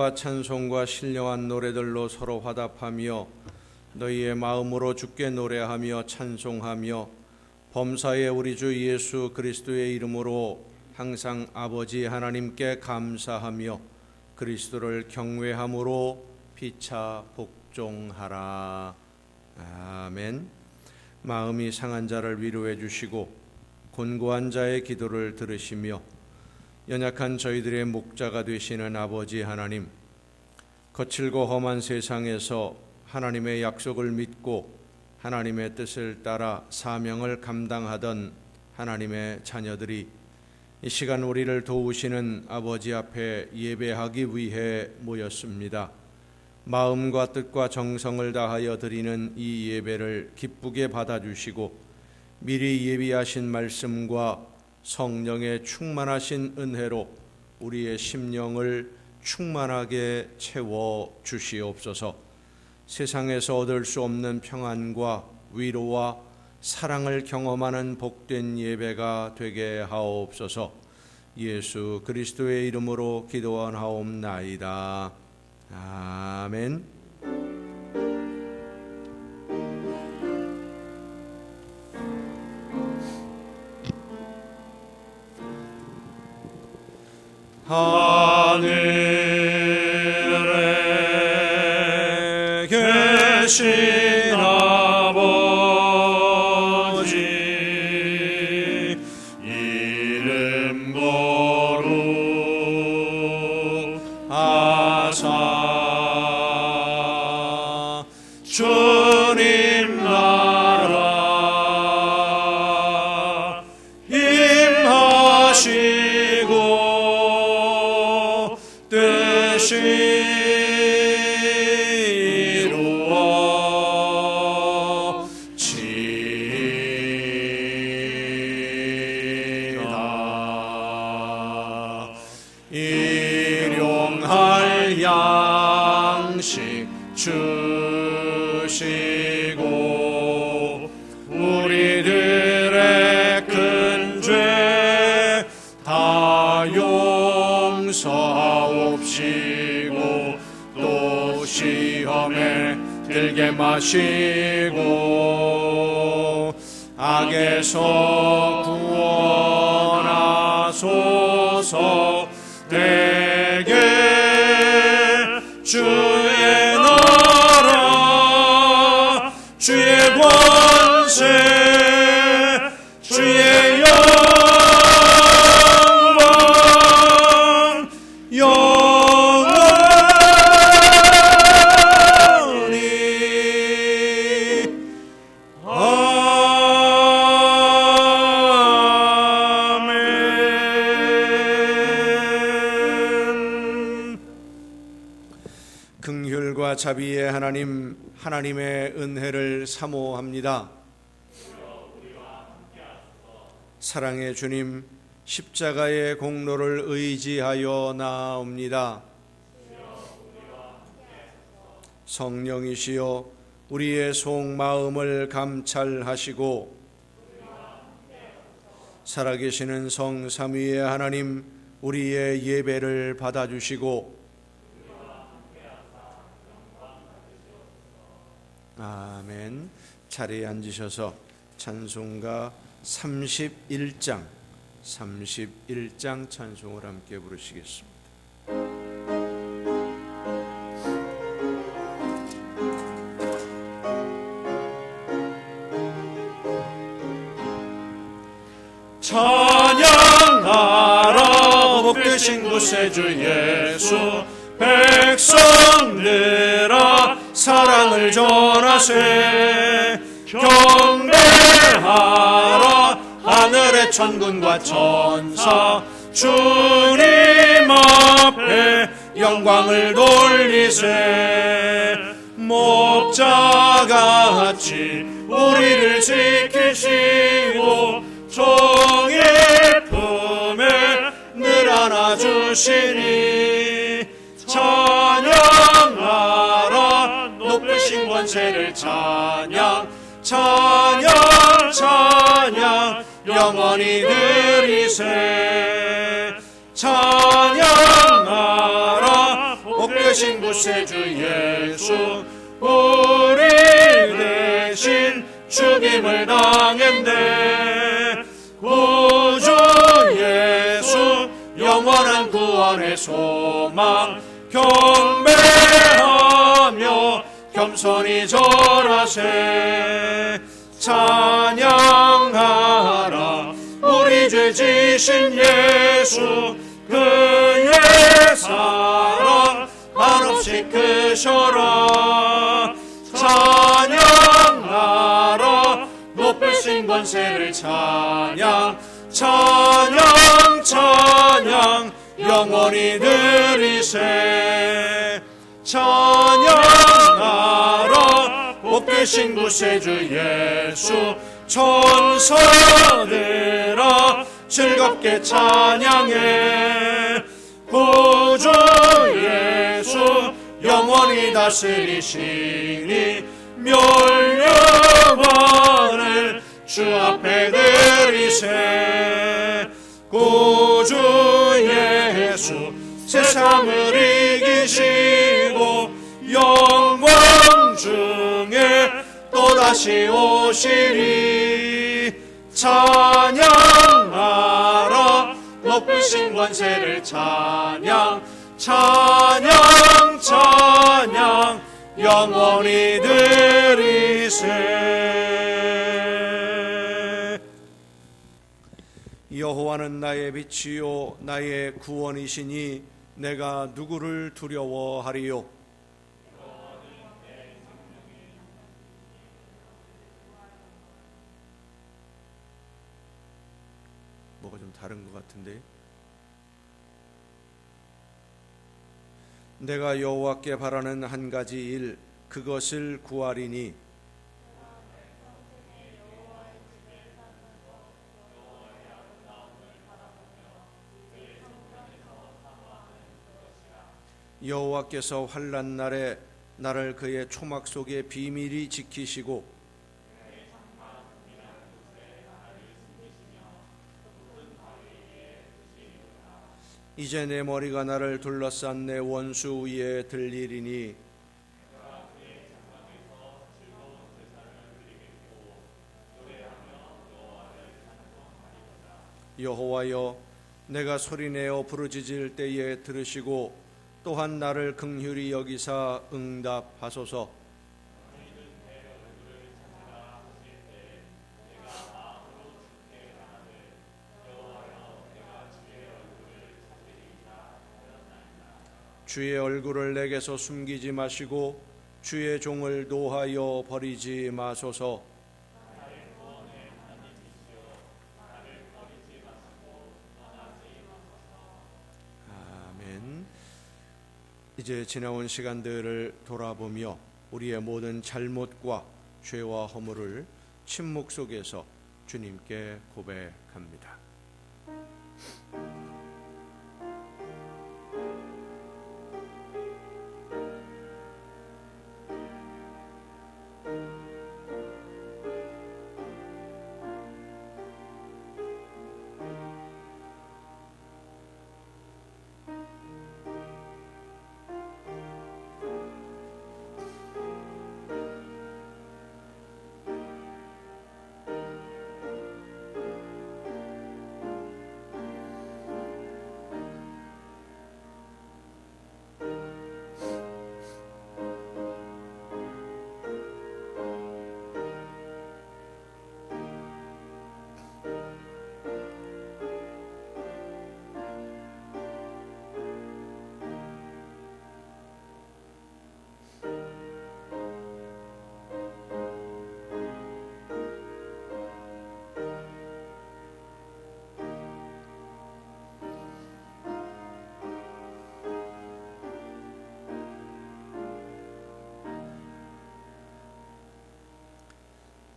기도와 찬송과 신령한 노래들로 서로 화답하며 너희의 마음으로 주께 노래하며 찬송하며 범사의 우리 주 예수 그리스도의 이름으로 항상 아버지 하나님께 감사하며 그리스도를 경외함으로 피차 복종하라. 아멘. 마음이 상한 자를 위로해 주시고 곤고한 자의 기도를 들으시며 연약한 저희들의 목자가 되시는 아버지 하나님, 거칠고 험한 세상에서 하나님의 약속을 믿고 하나님의 뜻을 따라 사명을 감당하던 하나님의 자녀들이 이 시간 우리를 도우시는 아버지 앞에 예배하기 위해 모였습니다. 마음과 뜻과 정성을 다하여 드리는 이 예배를 기쁘게 받아주시고 미리 예비하신 말씀과 성령의 충만하신 은혜로 우리의 심령을 충만하게 채워 주시옵소서. 세상에서 얻을 수 없는 평안과 위로와 사랑을 경험하는 복된 예배가 되게 하옵소서. 예수 그리스도의 이름으로 기도하옵나이다. 아멘. 하늘에 계신 아버지 이름 거룩하사 주님 나라 임하시고 뜻이 이루어지이다. 일용할 양식 주시고 우리들의 큰 죄 다 용서하옵시고 또 시험에 들게 마시고 악에서 구원하소서. 내게 주의 나라 주의 권세 주의 영광 영원히 아멘. 긍휼과 자비의 하나님, 하나님의 은혜를 사모합니다. 사랑의 주님, 십자가의 공로를 의지하여 나아옵니다. 성령이시여 우리의 속마음을 감찰하시고 살아계시는 성삼위의 하나님, 우리의 예배를 받아주시고 아멘. 자리에 앉으셔서 찬송가 31장 찬송을 함께 부르시겠습니다. 찬양하라 복되신 구세주 예수. 백성들아 사랑을 전하세. 경배하라 하늘의 천군과 천사. 주님 앞에 영광을 돌리세. 목자같이 우리를 지키시고 종의 품에 늘 안아주시니. 찬양하라 높으신 권세를 찬양. 찬양 찬양 영원히 드리세. 찬양하라 복된 되신 구세주 예수 우리 대신 죽임을 당했네. 구주 예수 영원한 구원의 소망 경배하며 겸손히 절하세. 찬양하라 우리 죄 지신 예수 그의 사랑 한없이 크셔라. 찬양하라 높으신 권세를 찬양 찬양 찬양 영원히 드리세. 찬양하라 복되신 구세주 예수 천사들아 즐겁게 찬양해. 구주 예수 영원히 다스리시니 멸류관을 주 앞에 드리세. 구주 예수 세상을 이기시고 영광 중에 또다시 오시리. 찬양하라 높으신 권세를 찬양 찬양 찬양 영원히 드리세. 여호와는 나의 빛이요 나의 구원이시니 내가 누구를 두려워하리요. 뭐가 좀 다른 것 같은데. 내가 여호와께 바라는 한 가지 일 그것을 구하리니 여호와께서 환난 날에 나를 그의 초막 속에 비밀히 지키시고 이제 내 머리가 나를 둘러싼 내 원수 위에 들리리니 여호와여 내가 소리내어 부르짖을 때에 들으시고 또한 나를 긍휼히 여기사 응답하소서. 주의 얼굴을 내게서 숨기지 마시고 주의 종을 노하여 버리지 마소서. 아멘. 이제 지나온 시간들을 돌아보며 우리의 모든 잘못과 죄와 허물을 침묵 속에서 주님께 고백합니다.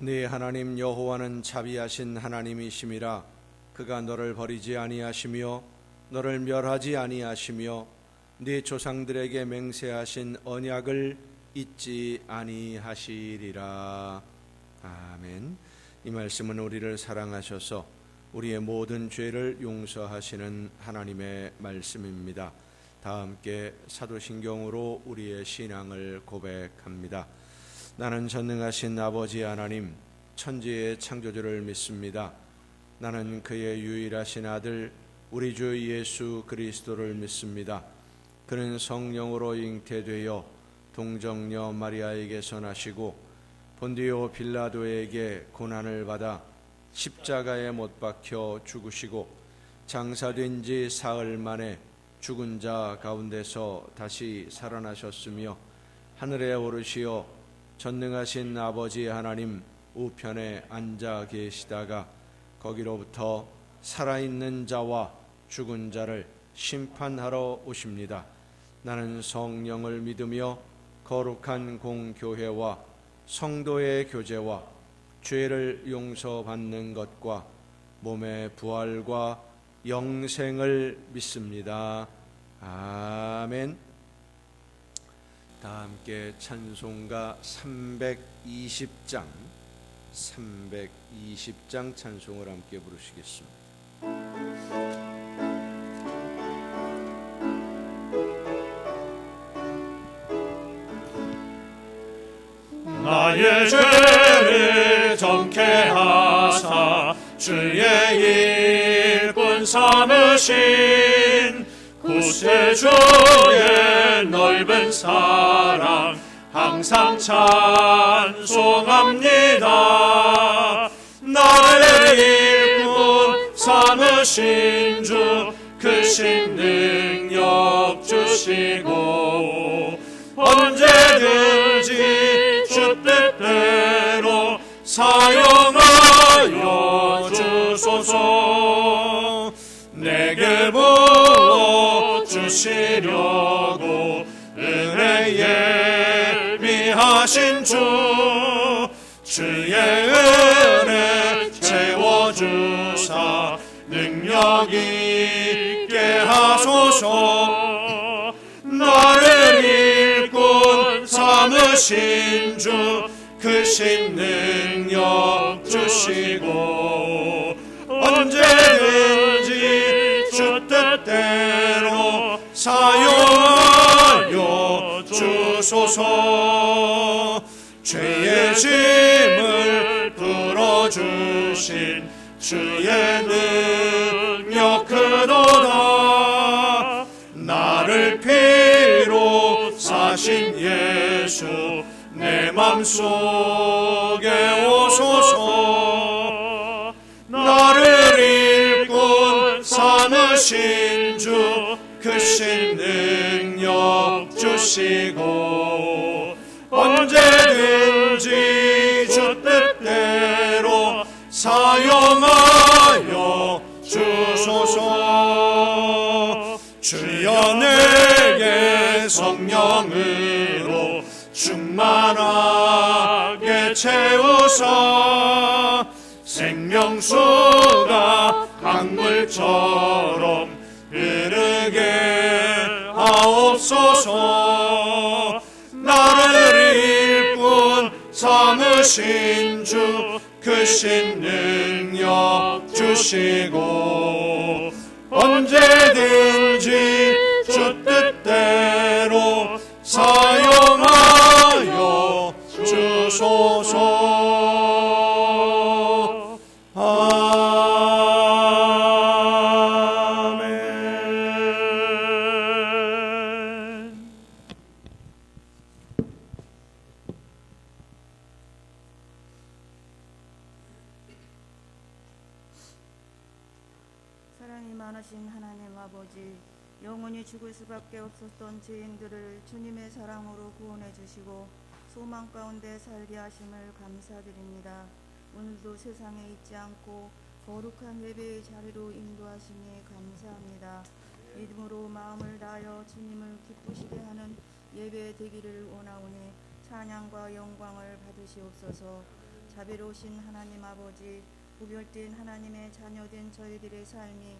네 하나님 여호와는 자비하신 하나님이심이라. 그가 너를 버리지 아니하시며 너를 멸하지 아니하시며 네 조상들에게 맹세하신 언약을 잊지 아니하시리라. 아멘. 이 말씀은 우리를 사랑하셔서 우리의 모든 죄를 용서하시는 하나님의 말씀입니다. 다 함께 사도신경으로 우리의 신앙을 고백합니다. 나는 전능하신 아버지 하나님, 천지의 창조주를 믿습니다. 나는 그의 유일하신 아들 우리 주 예수 그리스도를 믿습니다. 그는 성령으로 잉태되어 동정녀 마리아에게서 나시고 본디오 빌라도에게 고난을 받아 십자가에 못 박혀 죽으시고 장사된 지 사흘 만에 죽은 자 가운데서 다시 살아나셨으며 하늘에 오르시어 전능하신 아버지 하나님 우편에 앉아 계시다가 거기로부터 살아있는 자와 죽은 자를 심판하러 오십니다. 나는 성령을 믿으며 거룩한 공교회와 성도의 교제와 죄를 용서받는 것과 몸의 부활과 영생을 믿습니다. 아멘. 다 함께 찬송가 320장 찬송을 함께 부르시겠습니다. 나의 죄를 정케 하사 주의 일꾼 삼으신 구세주의 넓은 사랑 항상 찬송합니다. 나의 일꾼 삼으신 주 크신 능력 주시고 언제든지 주 뜻대로 사용하여 주소서. 내게 부어 주시려고 은혜 예비하신 주의 은혜 채워주사 능력 있게 하소서. 나를 일꾼 삼으신 주 크신 능력 주시고 언제든지 주 뜻대로 사용하여 주소서. 죄의 짐을 풀어주신 주의 능력 크도다. 나를 피로 사신 예수 내 맘속에 오소서. 나를 일꾼 삼으신 주 크신 능력 주시고 언제든지 주 뜻대로 사용하여 주소서. 주여 내게 성령으로 충만하게 채우사 생명수가 강물처럼 흐르게 하옵소서. 나를 일꾼 삼으신 주 크신 능력 주시고 언제든지 주 뜻대로 사용하여 주소서. 아멘. 사랑이 많으신 하나님 아버지, 영원히 죽을 수밖에 없었던 죄인들을 주님의 사랑으로 구원해 주시고 소망 가운데 살게 하심을 감사드립니다. 오늘도 세상에 있지 않고 거룩한 예배의 자리로 인도하시니 감사합니다. 믿음으로 마음을 다하여 주님을 기쁘시게 하는 예배 되기를 원하오니 찬양과 영광을 받으시옵소서. 자비로우신 하나님 아버지, 구별된 하나님의 자녀된 저희들의 삶이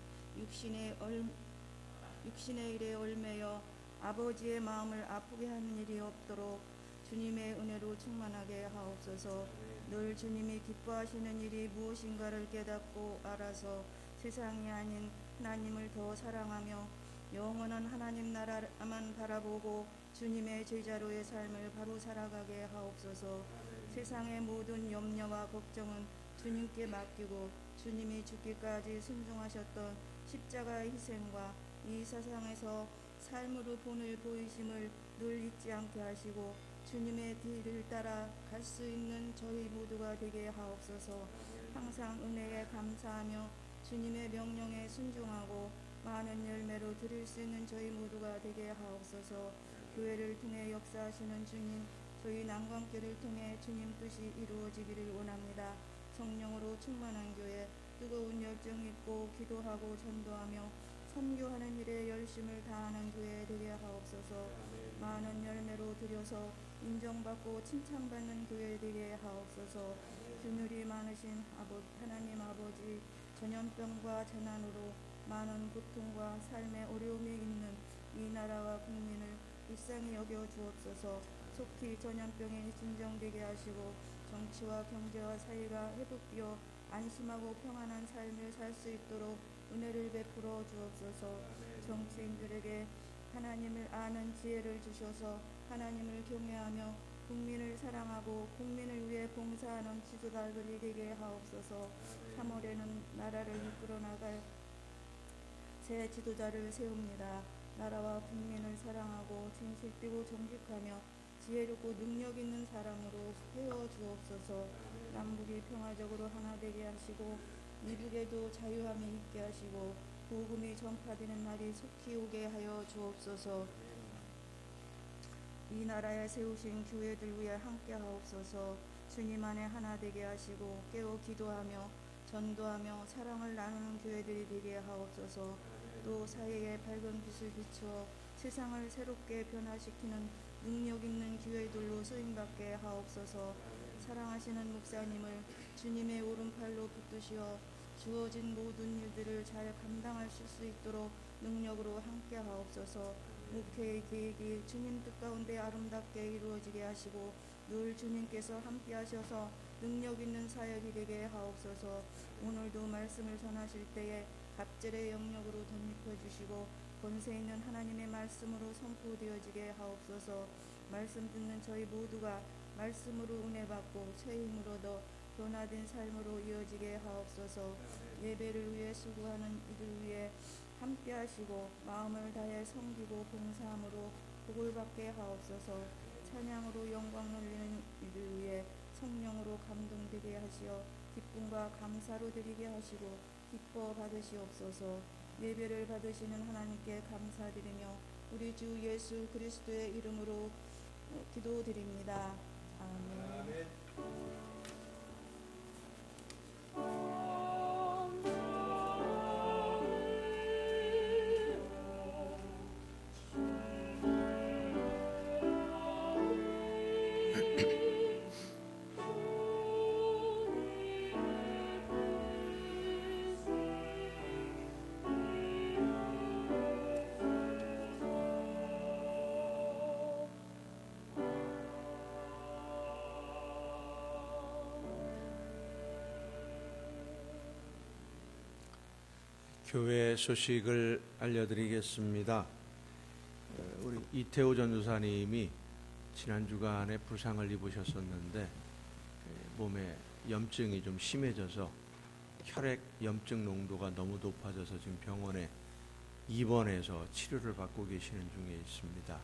육신의 일에 얽매여 아버지의 마음을 아프게 하는 일이 없도록 주님의 은혜로 충만하게 하옵소서. 늘 주님이 기뻐하시는 일이 무엇인가를 깨닫고 알아서 세상이 아닌 하나님을 더 사랑하며 영원한 하나님 나라만 바라보고 주님의 제자로의 삶을 바로 살아가게 하옵소서. 세상의 모든 염려와 걱정은 주님께 맡기고 주님이 죽기까지 순종하셨던 십자가의 희생과 이 세상에서 삶으로 본을 보이심을 늘 잊지 않게 하시고 주님의 뒤를 따라 갈 수 있는 저희 모두가 되게 하옵소서. 항상 은혜에 감사하며 주님의 명령에 순종하고 많은 열매로 드릴 수 있는 저희 모두가 되게 하옵소서. 교회를 통해 역사하시는 주님, 저희 난관교를 통해 주님 뜻이 이루어지기를 원합니다. 성령으로 충만한 교회, 뜨거운 열정 있고 기도하고 전도하며 선교하는 일에 열심을 다하는 교회 되게 하옵소서. 많은 열매로 드려서 인정받고 칭찬받는 교회 되게 하옵소서. 균율이 많으신 하나님 아버지, 전염병과 재난으로 많은 고통과 삶의 어려움이 있는 이 나라와 국민을 불쌍히 여겨 주옵소서. 속히 전염병이 진정되게 하시고 정치와 경제와 사회가 회복되어 안심하고 평안한 삶을 살 수 있도록 은혜를 베풀어 주옵소서. 정치인들에게 하나님을 아는 지혜를 주셔서 하나님을 경외하며 국민을 사랑하고 국민을 위해 봉사하는 지도자들이 되게 하옵소서. 3월에는 나라를 이끌어 나갈 새 지도자를 세웁니다. 나라와 국민을 사랑하고 진실되고 정직하며 지혜롭고 능력 있는 사람으로 세워 주옵소서. 남북이 평화적으로 하나 되게 하시고 미국에도 자유함이 있게 하시고 복음이 전파되는 날이 속히 오게 하여 주옵소서. 이 나라에 세우신 교회들 위해 함께 하옵소서. 주님 안에 하나 되게 하시고 깨어 기도하며 전도하며 사랑을 나누는 교회들이 되게 하옵소서. 또 사회에 밝은 빛을 비추어 세상을 새롭게 변화시키는 능력 있는 교회들로 쓰임받게 하옵소서. 사랑하시는 목사님을 주님의 오른팔로 붙드시어 주어진 모든 일들을 잘 감당할 수 있도록 능력으로 함께 하옵소서. 목회의 계획이 주님 뜻 가운데 아름답게 이루어지게 하시고 늘 주님께서 함께 하셔서 능력 있는 사역이 되게 하옵소서. 오늘도 말씀을 전하실 때에 갑절의 영역으로 덧입혀 주시고 권세 있는 하나님의 말씀으로 선포되어지게 하옵소서. 말씀 듣는 저희 모두가 말씀으로 은혜 받고 새 힘을 얻어 변화된 삶으로 이어지게 하옵소서. 예배를 위해 수고하는 이들 위해 함께 하시고 마음을 다해 섬기고 봉사함으로 복을 받게 하옵소서. 찬양으로 영광 돌리는 이들 위해 성령으로 감동되게 하시어 기쁨과 감사로 드리게 하시고 기뻐 받으시옵소서. 예배를 받으시는 하나님께 감사드리며 우리 주 예수 그리스도의 이름으로 기도드립니다. 아멘. 교회 소식을 알려드리겠습니다. 우리 이태호 전도사님이 지난 주간에 부상을 입으셨었는데 몸에 염증이 좀 심해져서 혈액 염증 농도가 너무 높아져서 지금 병원에 입원해서 치료를 받고 계시는 중에 있습니다.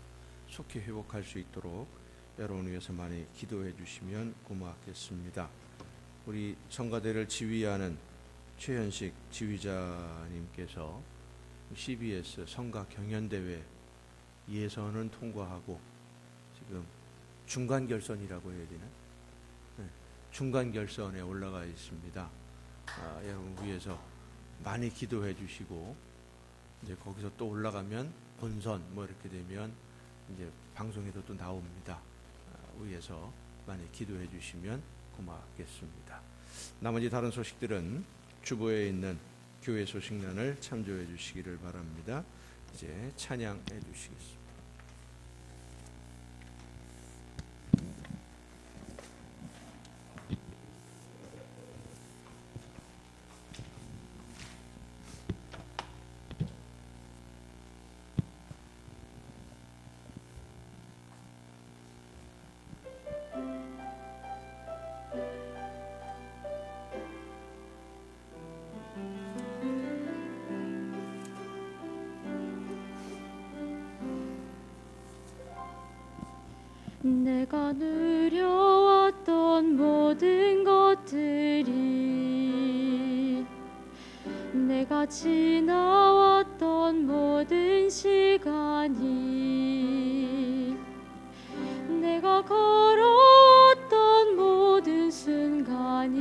속히 회복할 수 있도록 여러분 위해서 많이 기도해 주시면 고맙겠습니다. 우리 성가대를 지휘하는 최현식 지휘자님께서 CBS 성가 경연대회 예선은 통과하고 지금 중간 결선이라고 해야 되나? 네, 중간 결선에 올라가 있습니다. 여러분 위해서 많이 기도해 주시고 이제 거기서 또 올라가면 본선 뭐 이렇게 되면 이제 방송에도 또 나옵니다. 위해서 많이 기도해 주시면 고맙겠습니다. 나머지 다른 소식들은 주보에 있는 교회 소식란을 참조해 주시기를 바랍니다. 이제 찬양해 주시겠습니다. 내가 누려왔던 모든 것들이, 내가 지나왔던 모든 시간이, 내가 걸어왔던 모든 순간이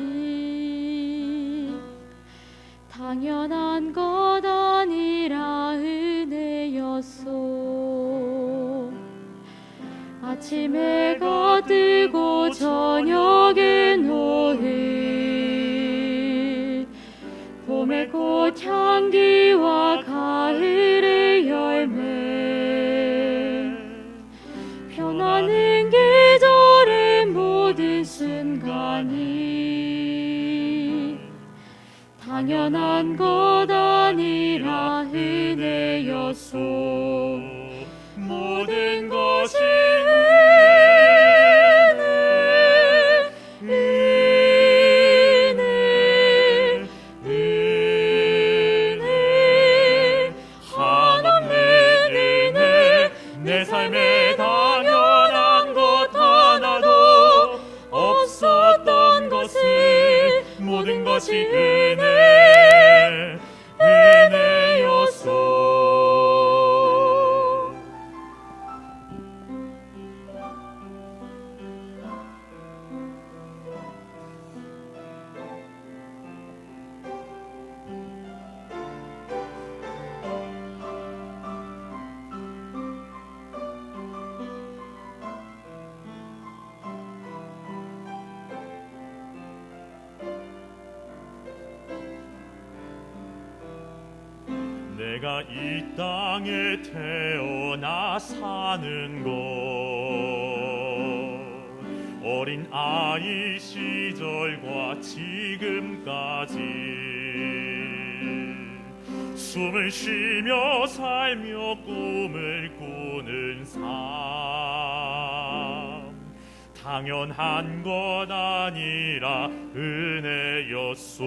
당연한 것 아니라 은혜였소. 아침에 해가 뜨고 저녁에 노을, 봄의 꽃향기와 가을의 열매, 변하는 계절의 모든 순간이 당연한 것 아니라 은혜였소. 모든 것이 은혜, 한없는 은혜, 내 삶에 당연한 것 하나도 없었던 것을 모든 것이 은혜였소. 내가 이 땅에 태어나 사는 것, 어린 아이 시절과 지금까지 숨을 쉬며 살며 꿈을 꾸는 삶, 당연한 것 아니라 은혜였소.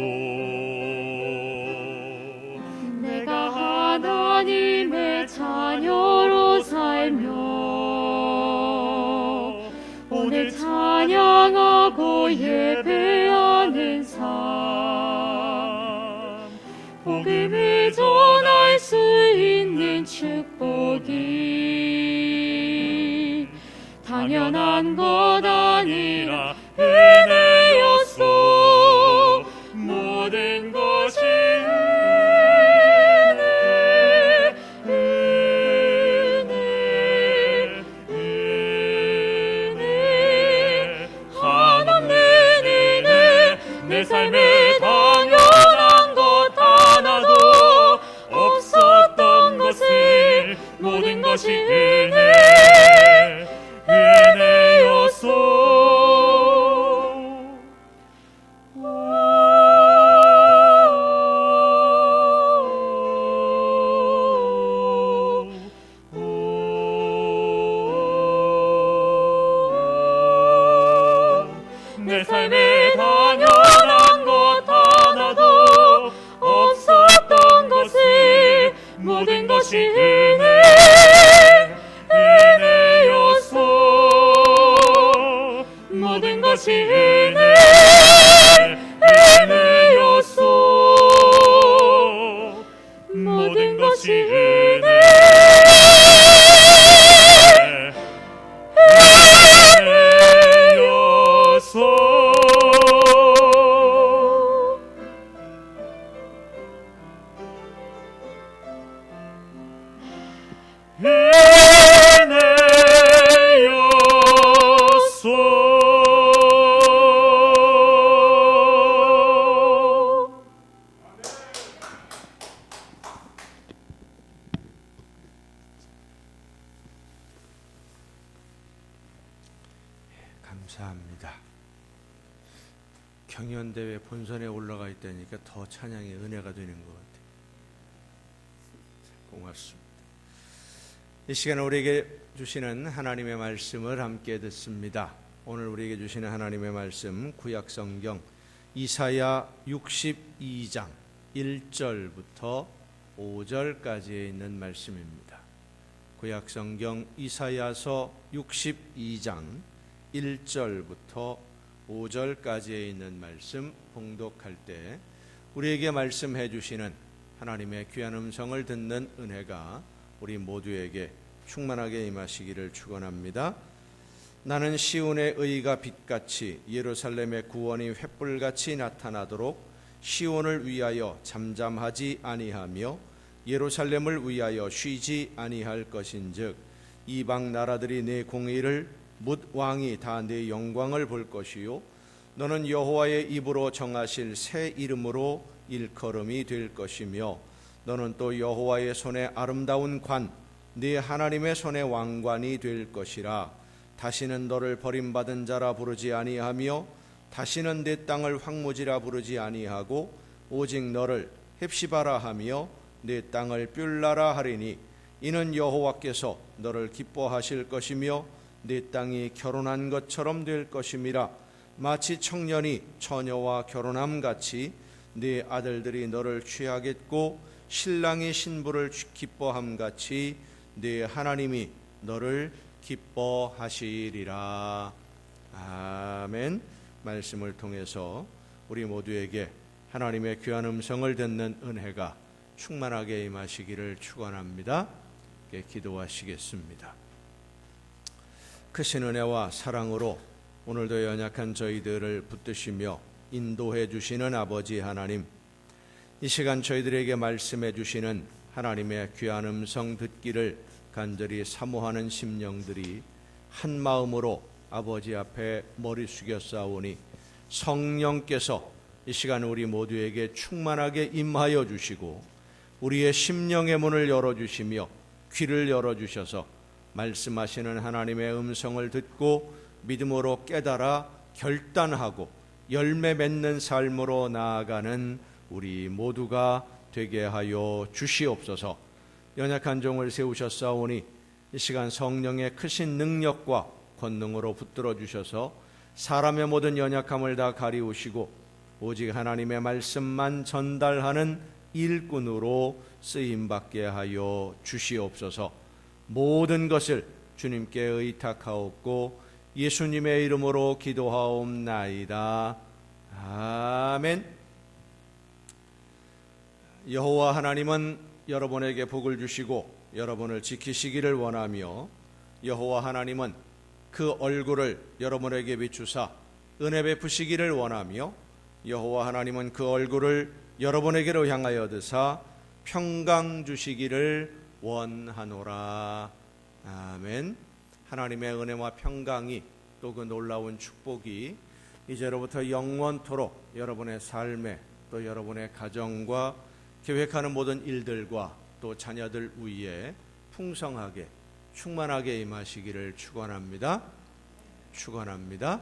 내가 하나님의 자녀로 살며 오늘 찬양하고 예배하는 삶, 복음을 전할 수 있는 축복이 당연한 것 아니라 은혜였소. 모든 것이 내 삶에 당연한 것 하나도 없었던 것을 모든 것이 은혜였소. 내 삶에 당연한 것 하나도 없었던 것을 모든 것이 은혜였소. 모든 것이 은혜였소. 모든 것이 은혜였소. 은혜였소. 감사합니다. 경연대회 본선에 올라가 있다니까 더 찬양의 은혜가 되는 것 같아요. 고맙습니다. 이 시간 우리에게 주시는 하나님의 말씀을 함께 듣습니다. 오늘 우리에게 주시는 하나님의 말씀, 구약성경 이사야 62장 1절부터 5절까지에 있는 말씀입니다. 구약성경 이사야서 62장 1절부터 5절까지에 있는 말씀 봉독할 때 우리에게 말씀해 주시는 하나님의 귀한 음성을 듣는 은혜가 우리 모두에게 충만하게 임하시기를 축원합니다. 나는 시온의 의가 빛같이 예루살렘의 구원이 횃불같이 나타나도록 시온을 위하여 잠잠하지 아니하며 예루살렘을 위하여 쉬지 아니할 것인즉 이방 나라들이 내 공의를 뭇 왕이 다 내 영광을 볼 것이요 너는 여호와의 입으로 정하실 새 이름으로 일컬음이 될 것이며 너는 또 여호와의 손에 아름다운 관 네 하나님의 손의 왕관이 될 것이라. 다시는 너를 버림받은 자라 부르지 아니하며 다시는 내 땅을 황무지라 부르지 아니하고 오직 너를 헵시바라 하며 내 땅을 뷸라라 하리니 이는 여호와께서 너를 기뻐하실 것이며 내 땅이 결혼한 것처럼 될 것임이라. 마치 청년이 처녀와 결혼함 같이 네 아들들이 너를 취하겠고 신랑이 신부를 기뻐함 같이 네 하나님이 너를 기뻐하시리라. 아멘. 말씀을 통해서 우리 모두에게 하나님의 귀한 음성을 듣는 은혜가 충만하게 임하시기를 축원합니다. 기도하시겠습니다. 크신 은혜와 사랑으로 오늘도 연약한 저희들을 붙드시며 인도해 주시는 아버지 하나님, 이 시간 저희들에게 말씀해 주시는 하나님의 귀한 음성 듣기를 간절히 사모하는 심령들이 한 마음으로 아버지 앞에 머리 숙여 싸우니 성령께서 이 시간 우리 모두에게 충만하게 임하여 주시고 우리의 심령의 문을 열어주시며 귀를 열어주셔서 말씀하시는 하나님의 음성을 듣고 믿음으로 깨달아 결단하고 열매 맺는 삶으로 나아가는 우리 모두가 되게 하여 주시옵소서. 연약한 종을 세우셨사오니 이 시간 성령의 크신 능력과 권능으로 붙들어 주셔서 사람의 모든 연약함을 다 가리우시고 오직 하나님의 말씀만 전달하는 일꾼으로 쓰임받게 하여 주시옵소서. 모든 것을 주님께 의탁하옵고 예수님의 이름으로 기도하옵나이다. 아멘. 여호와 하나님은 여러분에게 복을 주시고 여러분을 지키시기를 원하며 여호와 하나님은 그 얼굴을 여러분에게 비추사 은혜 베푸시기를 원하며 여호와 하나님은 그 얼굴을 여러분에게로 향하여 드사 평강 주시기를 원하노라. 아멘. 하나님의 은혜와 평강이 또 그 놀라운 축복이 이제로부터 영원토록 여러분의 삶에 또 여러분의 가정과 계획하는 모든 일들과 또 자녀들 위에 풍성하게 충만하게 임하시기를 축원합니다. 축원합니다.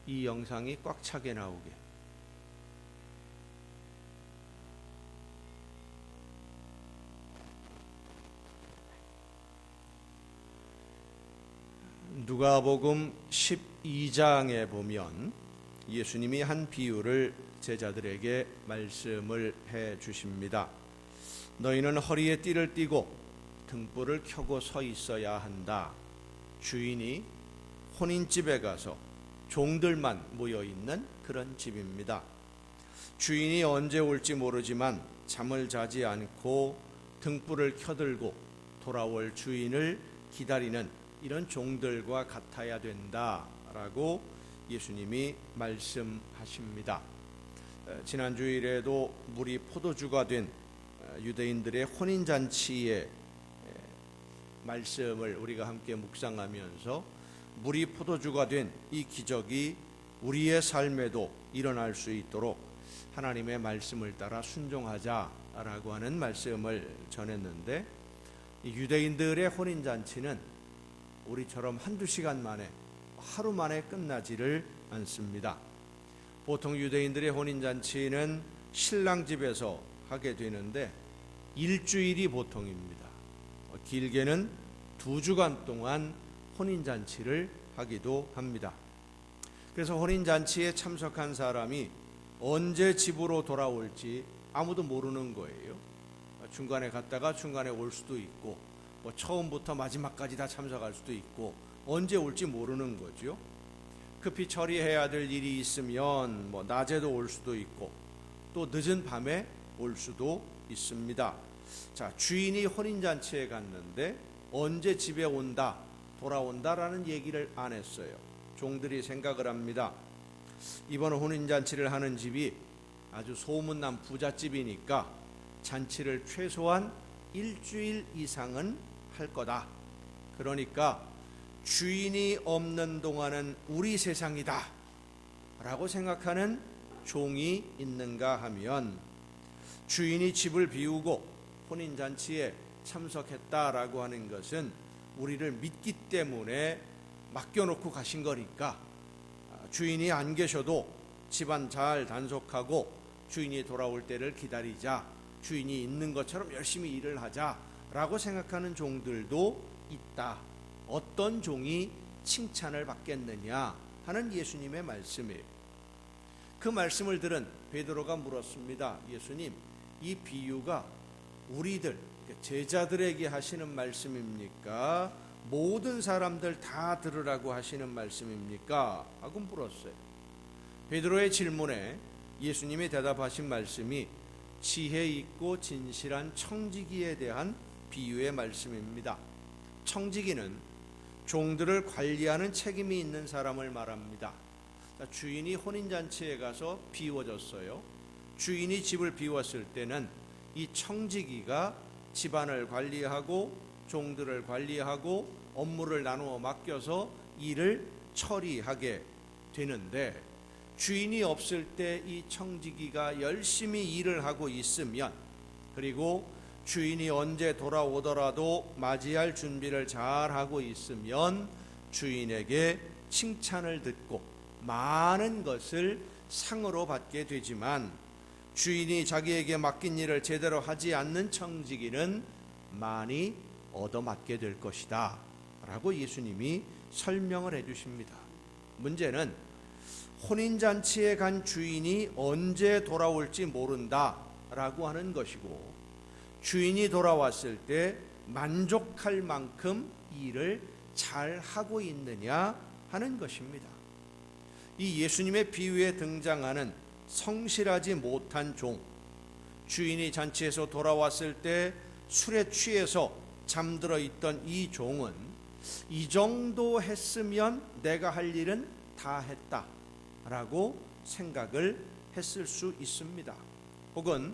이 영상이 꽉 차게 나오게. 누가복음 12장에 보면 예수님이 한 비유를 제자들에게 말씀을 해 주십니다. 너희는 허리에 띠를 띠고 등불을 켜고 서 있어야 한다. 주인이 혼인집에 가서 종들만 모여 있는 그런 집입니다. 주인이 언제 올지 모르지만 잠을 자지 않고 등불을 켜들고 돌아올 주인을 기다리는 이런 종들과 같아야 된다라고 예수님이 말씀하십니다. 지난 주일에도 물이 포도주가 된 유대인들의 혼인잔치의 말씀을 우리가 함께 묵상하면서 물이 포도주가 된 이 기적이 우리의 삶에도 일어날 수 있도록 하나님의 말씀을 따라 순종하자라고 하는 말씀을 전했는데, 유대인들의 혼인잔치는 우리처럼 한두 시간 만에 하루 만에 끝나지를 않습니다. 보통 유대인들의 혼인잔치는 신랑 집에서 하게 되는데 일주일이 보통입니다. 길게는 2주간 동안 혼인잔치를 하기도 합니다. 그래서 혼인잔치에 참석한 사람이 언제 집으로 돌아올지 아무도 모르는 거예요. 중간에 갔다가 중간에 올 수도 있고, 뭐 처음부터 마지막까지 다 참석할 수도 있고, 언제 올지 모르는 거죠. 급히 처리해야 될 일이 있으면 뭐 낮에도 올 수도 있고, 또 늦은 밤에 올 수도 있습니다. 자, 주인이 혼인잔치에 갔는데 언제 집에 온다, 돌아온다라는 얘기를 안 했어요. 종들이 생각을 합니다. 이번 혼인잔치를 하는 집이 아주 소문난 부잣집이니까 잔치를 최소한 일주일 이상은 할 거다. 그러니까 주인이 없는 동안은 우리 세상이다 라고 생각하는 종이 있는가 하면, 주인이 집을 비우고 혼인잔치에 참석했다라고 하는 것은 우리를 믿기 때문에 맡겨놓고 가신 거니까 주인이 안 계셔도 집안 잘 단속하고 주인이 돌아올 때를 기다리자, 주인이 있는 것처럼 열심히 일을 하자라고 생각하는 종들도 있다. 어떤 종이 칭찬을 받겠느냐 하는 예수님의 말씀이에요. 그 말씀을 들은 베드로가 물었습니다. 예수님, 이 비유가 우리들 제자들에게 하시는 말씀입니까? 모든 사람들 다 들으라고 하시는 말씀입니까? 하고 물었어요. 베드로의 질문에 예수님이 대답하신 말씀이 지혜 있고 진실한 청지기에 대한 비유의 말씀입니다. 청지기는 종들을 관리하는 책임이 있는 사람을 말합니다. 주인이 혼인잔치에 가서 비워졌어요. 주인이 집을 비웠을 때는 이 청지기가 집안을 관리하고 종들을 관리하고 업무를 나누어 맡겨서 일을 처리하게 되는데, 주인이 없을 때 이 청지기가 열심히 일을 하고 있으면, 그리고 주인이 언제 돌아오더라도 맞이할 준비를 잘 하고 있으면 주인에게 칭찬을 듣고 많은 것을 상으로 받게 되지만, 주인이 자기에게 맡긴 일을 제대로 하지 않는 청지기는 많이 얻어맞게 될 것이다 라고 예수님이 설명을 해 주십니다. 문제는 혼인잔치에 간 주인이 언제 돌아올지 모른다 라고 하는 것이고, 주인이 돌아왔을 때 만족할 만큼 일을 잘 하고 있느냐 하는 것입니다. 이 예수님의 비유에 등장하는 성실하지 못한 종, 주인이 잔치에서 돌아왔을 때 술에 취해서 잠들어 있던 이 종은 이 정도 했으면 내가 할 일은 다 했다 라고 생각을 했을 수 있습니다. 혹은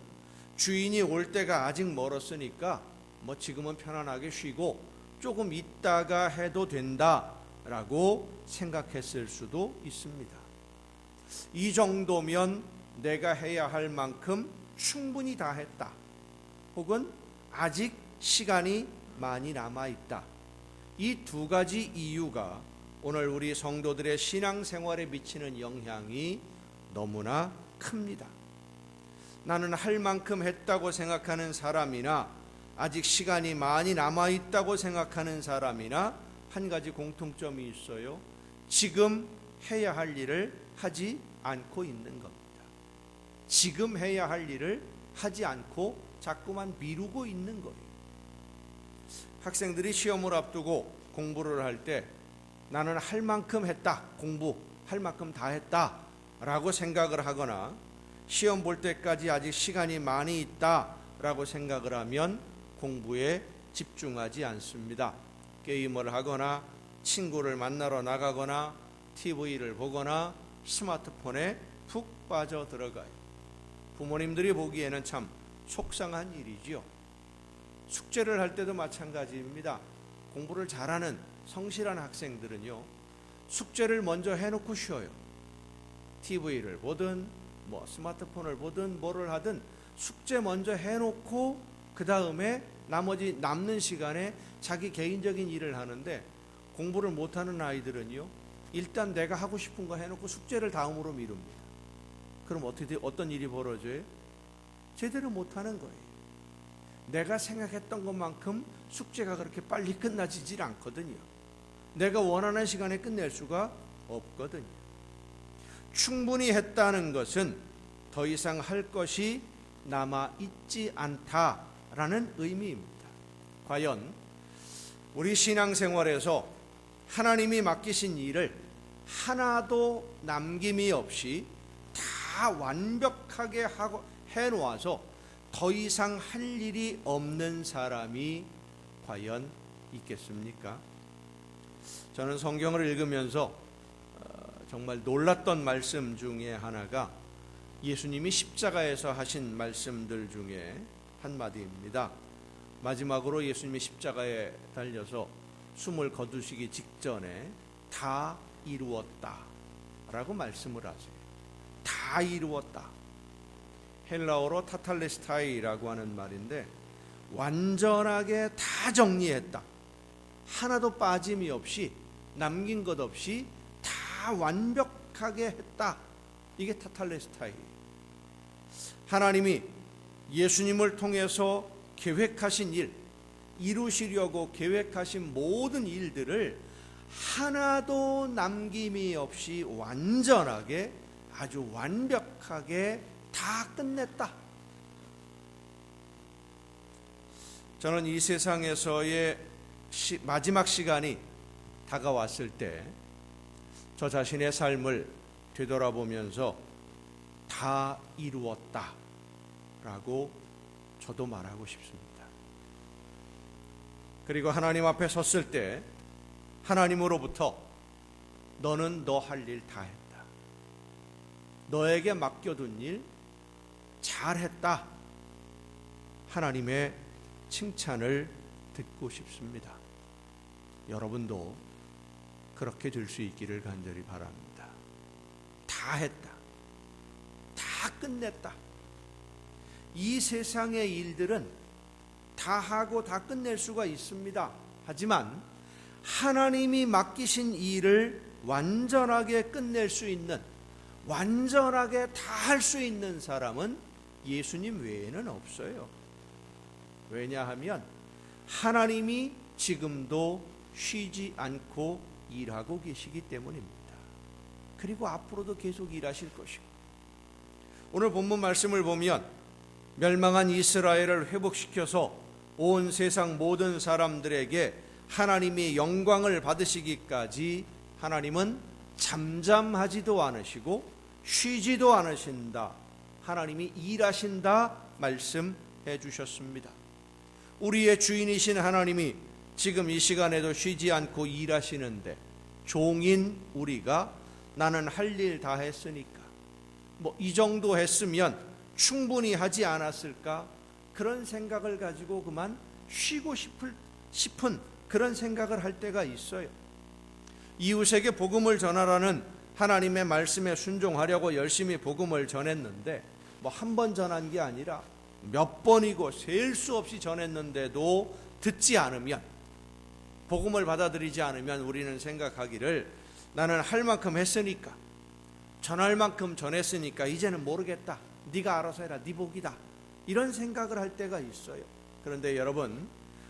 주인이 올 때가 아직 멀었으니까 뭐 지금은 편안하게 쉬고 조금 있다가 해도 된다 라고 생각했을 수도 있습니다. 이 정도면 내가 해야 할 만큼 충분히 다 했다, 혹은 아직 시간이 많이 남아있다. 이 두 가지 이유가 오늘 우리 성도들의 신앙생활에 미치는 영향이 너무나 큽니다. 나는 할 만큼 했다고 생각하는 사람이나 아직 시간이 많이 남아있다고 생각하는 사람이나 한 가지 공통점이 있어요. 지금 해야 할 일을 하지 않고 있는 겁니다. 지금 해야 할 일을 하지 않고 자꾸만 미루고 있는 거예요. 학생들이 시험을 앞두고 공부를 할 때 나는 할 만큼 했다, 공부할 만큼 다 했다 라고 생각을 하거나, 시험 볼 때까지 아직 시간이 많이 있다 라고 생각을 하면 공부에 집중하지 않습니다. 게임을 하거나 친구를 만나러 나가거나 TV를 보거나 스마트폰에 푹 빠져 들어가요. 부모님들이 보기에는 참 속상한 일이지요. 숙제를 할 때도 마찬가지입니다. 공부를 잘하는 성실한 학생들은요, 숙제를 먼저 해놓고 쉬어요. TV를 보든 뭐 스마트폰을 보든 뭐를 하든 숙제 먼저 해놓고 그 다음에 나머지 남는 시간에 자기 개인적인 일을 하는데, 공부를 못하는 아이들은요, 일단 내가 하고 싶은 거 해놓고 숙제를 다음으로 미룹니다. 그럼 어떤 일이 벌어져요? 제대로 못하는 거예요. 내가 생각했던 것만큼 숙제가 그렇게 빨리 끝나지질 않거든요. 내가 원하는 시간에 끝낼 수가 없거든요. 충분히 했다는 것은 더 이상 할 것이 남아 있지 않다라는 라는 의미입니다. 과연 우리 신앙생활에서 하나님이 맡기신 일을 하나도 남김이 없이 다 완벽하게 해놓아서 더 이상 할 일이 없는 사람이 과연 있겠습니까? 저는 성경을 읽으면서 정말 놀랐던 말씀 중에 하나가 예수님이 십자가에서 하신 말씀들 중에 한마디입니다. 마지막으로 예수님이 십자가에 달려서 숨을 거두시기 직전에 다 이루었다 라고 말씀을 하세요. 다 이루었다. 헬라어로 타탈레스타이라고 하는 말인데 완전하게 다 정리했다. 하나도 빠짐이 없이 남긴 것 없이 다 완벽하게 했다. 이게 타탈레스타이. 하나님이 예수님을 통해서 계획하신 일, 이루시려고 계획하신 모든 일들을 하나도 남김이 없이 완전하게 아주 완벽하게 다 끝냈다. 저는 이 세상에서의 마지막 시간이 다가왔을 때 저 자신의 삶을 되돌아보면서 다 이루었다 라고 저도 말하고 싶습니다. 그리고 하나님 앞에 섰을 때 하나님으로부터 너는 너 할 일 다 했다. 너에게 맡겨둔 일 잘했다. 하나님의 칭찬을 듣고 싶습니다. 여러분도 그렇게 될 수 있기를 간절히 바랍니다. 다 했다. 다 끝냈다. 이 세상의 일들은 다 하고 다 끝낼 수가 있습니다. 하지만 하나님이 맡기신 일을 완전하게 끝낼 수 있는, 완전하게 다 할 수 있는 사람은 예수님 외에는 없어요. 왜냐하면 하나님이 지금도 쉬지 않고 일하고 계시기 때문입니다. 그리고 앞으로도 계속 일하실 것이고, 오늘 본문 말씀을 보면 멸망한 이스라엘을 회복시켜서 온 세상 모든 사람들에게 하나님이 영광을 받으시기까지 하나님은 잠잠하지도 않으시고 쉬지도 않으신다. 하나님이 일하신다 말씀해 주셨습니다. 우리의 주인이신 하나님이 지금 이 시간에도 쉬지 않고 일하시는데 종인 우리가 나는 할 일 다 했으니까 이 정도 했으면 충분히 하지 않았을까, 그런 생각을 가지고 그만 쉬고 싶은 그런 생각을 할 때가 있어요. 이웃에게 복음을 전하라는 하나님의 말씀에 순종하려고 열심히 복음을 전했는데 한 번 전한 게 아니라 몇 번이고 셀 수 없이 전했는데도 듣지 않으면, 복음을 받아들이지 않으면 우리는 생각하기를 나는 할 만큼 했으니까, 전할 만큼 전했으니까 이제는 모르겠다. 네가 알아서 해라. 네 복이다. 이런 생각을 할 때가 있어요. 그런데 여러분,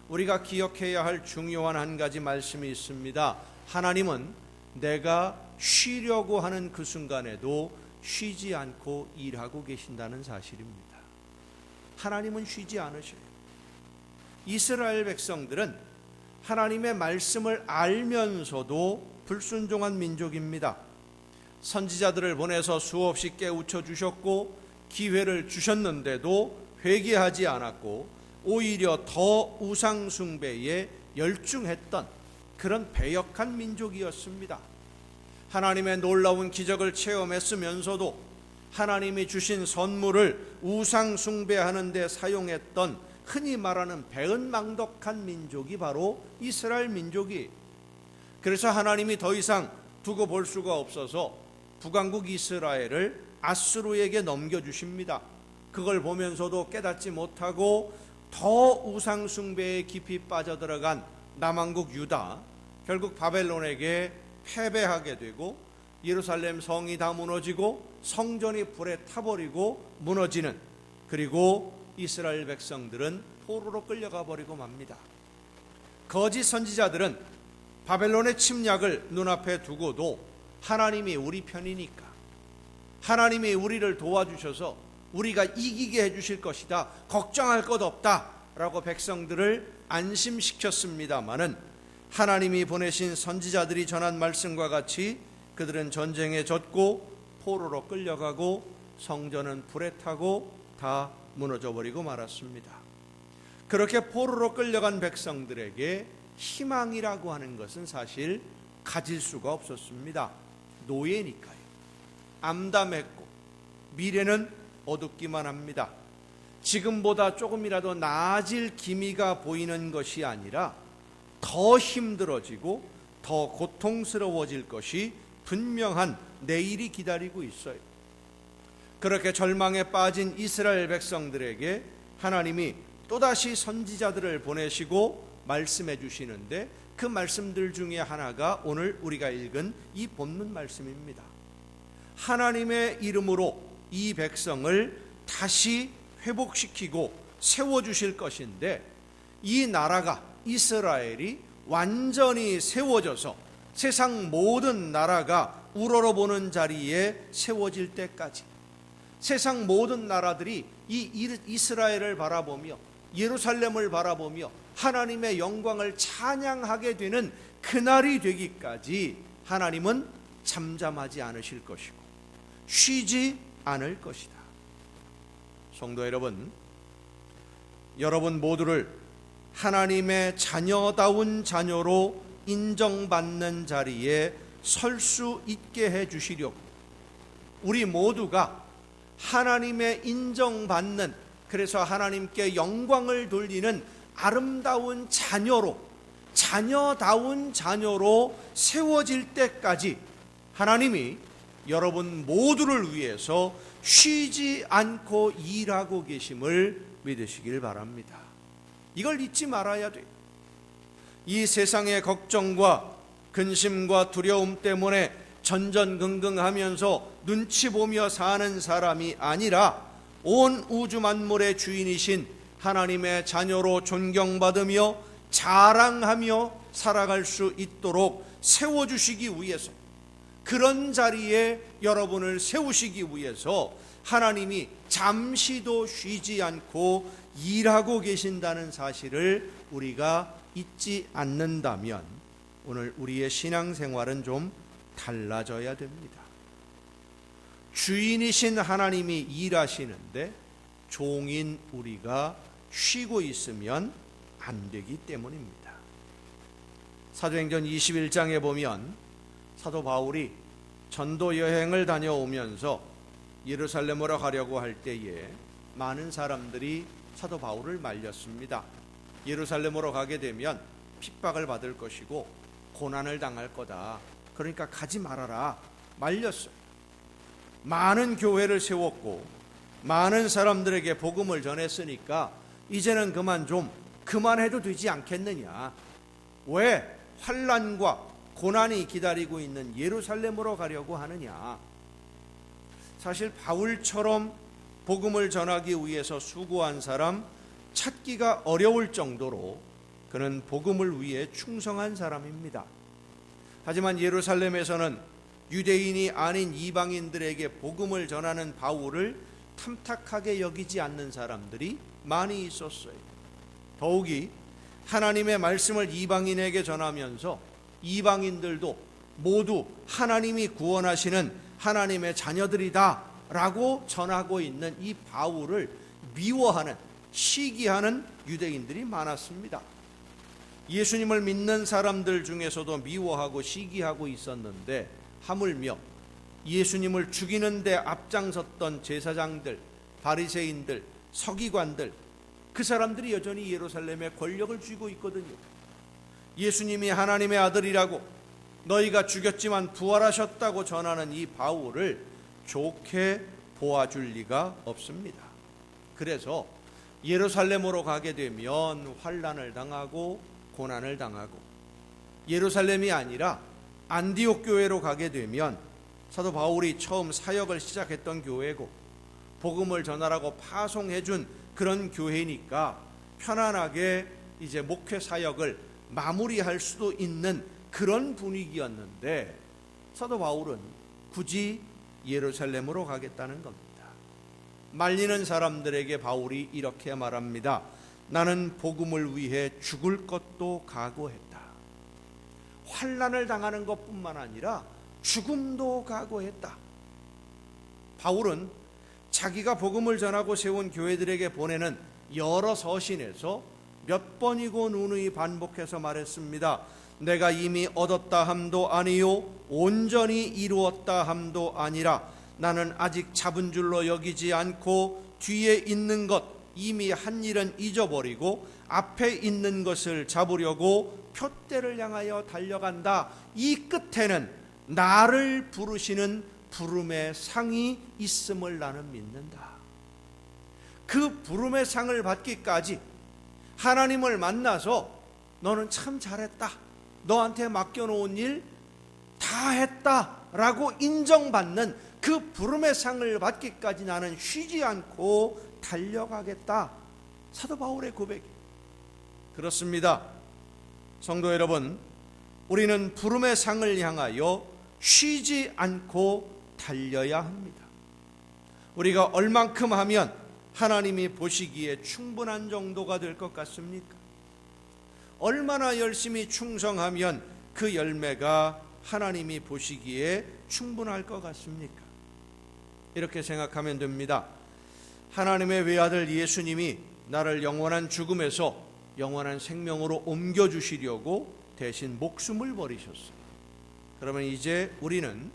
우리가 기억해야 할 중요한 한 가지 말씀이 있습니다. 하나님은 내가 쉬려고 하는 그 순간에도 쉬지 않고 일하고 계신다는 사실입니다. 하나님은 쉬지 않으셔요. 이스라엘 백성들은 하나님의 말씀을 알면서도 불순종한 민족입니다. 선지자들을 보내서 수없이 깨우쳐 주셨고 기회를 주셨는데도 회개하지 않았고 오히려 더 우상 숭배에 열중했던 그런 배역한 민족이었습니다. 하나님의 놀라운 기적을 체험했으면서도 하나님이 주신 선물을 우상 숭배하는 데 사용했던 흔히 말하는 배은망덕한 민족이 바로 이스라엘 민족이. 그래서 하나님이 더 이상 두고 볼 수가 없어서 북왕국 이스라엘을 아수르에게 넘겨주십니다. 그걸 보면서도 깨닫지 못하고 더 우상 숭배에 깊이 빠져들어간 남왕국 유다, 결국 바벨론에게 패배하게 되고 예루살렘 성이 다 무너지고 성전이 불에 타버리고 무너지는, 그리고 이스라엘 백성들은 포로로 끌려가 버리고 맙니다. 거짓 선지자들은 바벨론의 침략을 눈앞에 두고도 하나님이 우리 편이니까, 하나님이 우리를 도와주셔서 우리가 이기게 해주실 것이다, 걱정할 것 없다 라고 백성들을 안심시켰습니다마는 하나님이 보내신 선지자들이 전한 말씀과 같이 그들은 전쟁에 졌고 포로로 끌려가고 성전은 불에 타고 다 무너져버리고 말았습니다. 그렇게 포로로 끌려간 백성들에게 희망이라고 하는 것은 사실 가질 수가 없었습니다. 노예니까요. 암담했고 미래는 어둡기만 합니다. 지금보다 조금이라도 나아질 기미가 보이는 것이 아니라 더 힘들어지고 더 고통스러워질 것이 분명한 내일이 기다리고 있어요. 그렇게 절망에 빠진 이스라엘 백성들에게 하나님이 또다시 선지자들을 보내시고 말씀해 주시는데 그 말씀들 중에 하나가 오늘 우리가 읽은 이 본문 말씀입니다. 하나님의 이름으로 이 백성을 다시 회복시키고 세워주실 것인데 이 나라가 이스라엘이 완전히 세워져서 세상 모든 나라가 우러러보는 자리에 세워질 때까지 세상 모든 나라들이 이 이스라엘을 바라보며 예루살렘을 바라보며 하나님의 영광을 찬양하게 되는 그날이 되기까지 하나님은 잠잠하지 않으실 것이고 쉬지 않을 것이다. 성도 여러분, 여러분 모두를 하나님의 자녀다운 자녀로 인정받는 자리에 설 수 있게 해 주시려고 우리 모두가 하나님의 인정받는, 그래서 하나님께 영광을 돌리는 아름다운 자녀로, 자녀다운 자녀로 세워질 때까지 하나님이 여러분 모두를 위해서 쉬지 않고 일하고 계심을 믿으시길 바랍니다. 이걸 잊지 말아야 돼요. 이 세상의 걱정과 근심과 두려움 때문에 전전긍긍하면서 눈치 보며 사는 사람이 아니라 온 우주 만물의 주인이신 하나님의 자녀로 존경받으며 자랑하며 살아갈 수 있도록 세워주시기 위해서, 그런 자리에 여러분을 세우시기 위해서 하나님이 잠시도 쉬지 않고 일하고 계신다는 사실을 우리가 잊지 않는다면 오늘 우리의 신앙생활은 좀 달라져야 됩니다. 주인이신 하나님이 일하시는데 종인 우리가 쉬고 있으면 안 되기 때문입니다. 사도행전 21장에 보면 사도 바울이 전도 여행을 다녀오면서 예루살렘으로 가려고 할 때에 많은 사람들이 사도 바울을 말렸습니다. 예루살렘으로 가게 되면 핍박을 받을 것이고 고난을 당할 거다. 그러니까 가지 말아라. 말렸어요. 많은 교회를 세웠고 많은 사람들에게 복음을 전했으니까 이제는 그만해도 되지 않겠느냐. 왜 환난과 고난이 기다리고 있는 예루살렘으로 가려고 하느냐. 사실 바울처럼 복음을 전하기 위해서 수고한 사람 찾기가 어려울 정도로 그는 복음을 위해 충성한 사람입니다. 하지만 예루살렘에서는 유대인이 아닌 이방인들에게 복음을 전하는 바울을 탐탁하게 여기지 않는 사람들이 많이 있었어요. 더욱이 하나님의 말씀을 이방인에게 전하면서 이방인들도 모두 하나님이 구원하시는 하나님의 자녀들이다 라고 전하고 있는 이 바울을 미워하는, 시기하는 유대인들이 많았습니다. 예수님을 믿는 사람들 중에서도 미워하고 시기하고 있었는데 하물며 예수님을 죽이는 데 앞장섰던 제사장들, 바리새인들, 서기관들, 그 사람들이 여전히 예루살렘에 권력을 쥐고 있거든요. 예수님이 하나님의 아들이라고 너희가 죽였지만 부활하셨다고 전하는 이 바울을 좋게 보아줄 리가 없습니다. 그래서 예루살렘으로 가게 되면 환난을 당하고 고난을 당하고, 예루살렘이 아니라 안디옥 교회로 가게 되면 사도 바울이 처음 사역을 시작했던 교회고 복음을 전하라고 파송해준 그런 교회니까 편안하게 이제 목회 사역을 마무리할 수도 있는 그런 분위기였는데 사도 바울은 굳이 예루살렘으로 가겠다는 겁니다. 말리는 사람들에게 바울이 이렇게 말합니다. 나는 복음을 위해 죽을 것도 각오했다. 환난을 당하는 것뿐만 아니라 죽음도 각오했다. 바울은 자기가 복음을 전하고 세운 교회들에게 보내는 여러 서신에서 몇 번이고 누누이 반복해서 말했습니다. 내가 이미 얻었다 함도 아니요 온전히 이루었다 함도 아니라 나는 아직 잡은 줄로 여기지 않고 뒤에 있는 것 이미 한 일은 잊어버리고 앞에 있는 것을 잡으려고 표대를 향하여 달려간다. 이 끝에는 나를 부르시는 부름의 상이 있음을 나는 믿는다. 그 부름의 상을 받기까지 하나님을 만나서 너는 참 잘했다, 너한테 맡겨놓은 일 다 했다 라고 인정받는 그 부름의 상을 받기까지 나는 쉬지 않고 달려가겠다. 사도 바울의 고백. 그렇습니다. 성도 여러분, 우리는 부름의 상을 향하여 쉬지 않고 달려야 합니다. 우리가 얼만큼 하면 하나님이 보시기에 충분한 정도가 될 것 같습니까? 얼마나 열심히 충성하면 그 열매가 하나님이 보시기에 충분할 것 같습니까? 이렇게 생각하면 됩니다. 하나님의 외아들 예수님이 나를 영원한 죽음에서 영원한 생명으로 옮겨주시려고 대신 목숨을 버리셨어요. 그러면 이제 우리는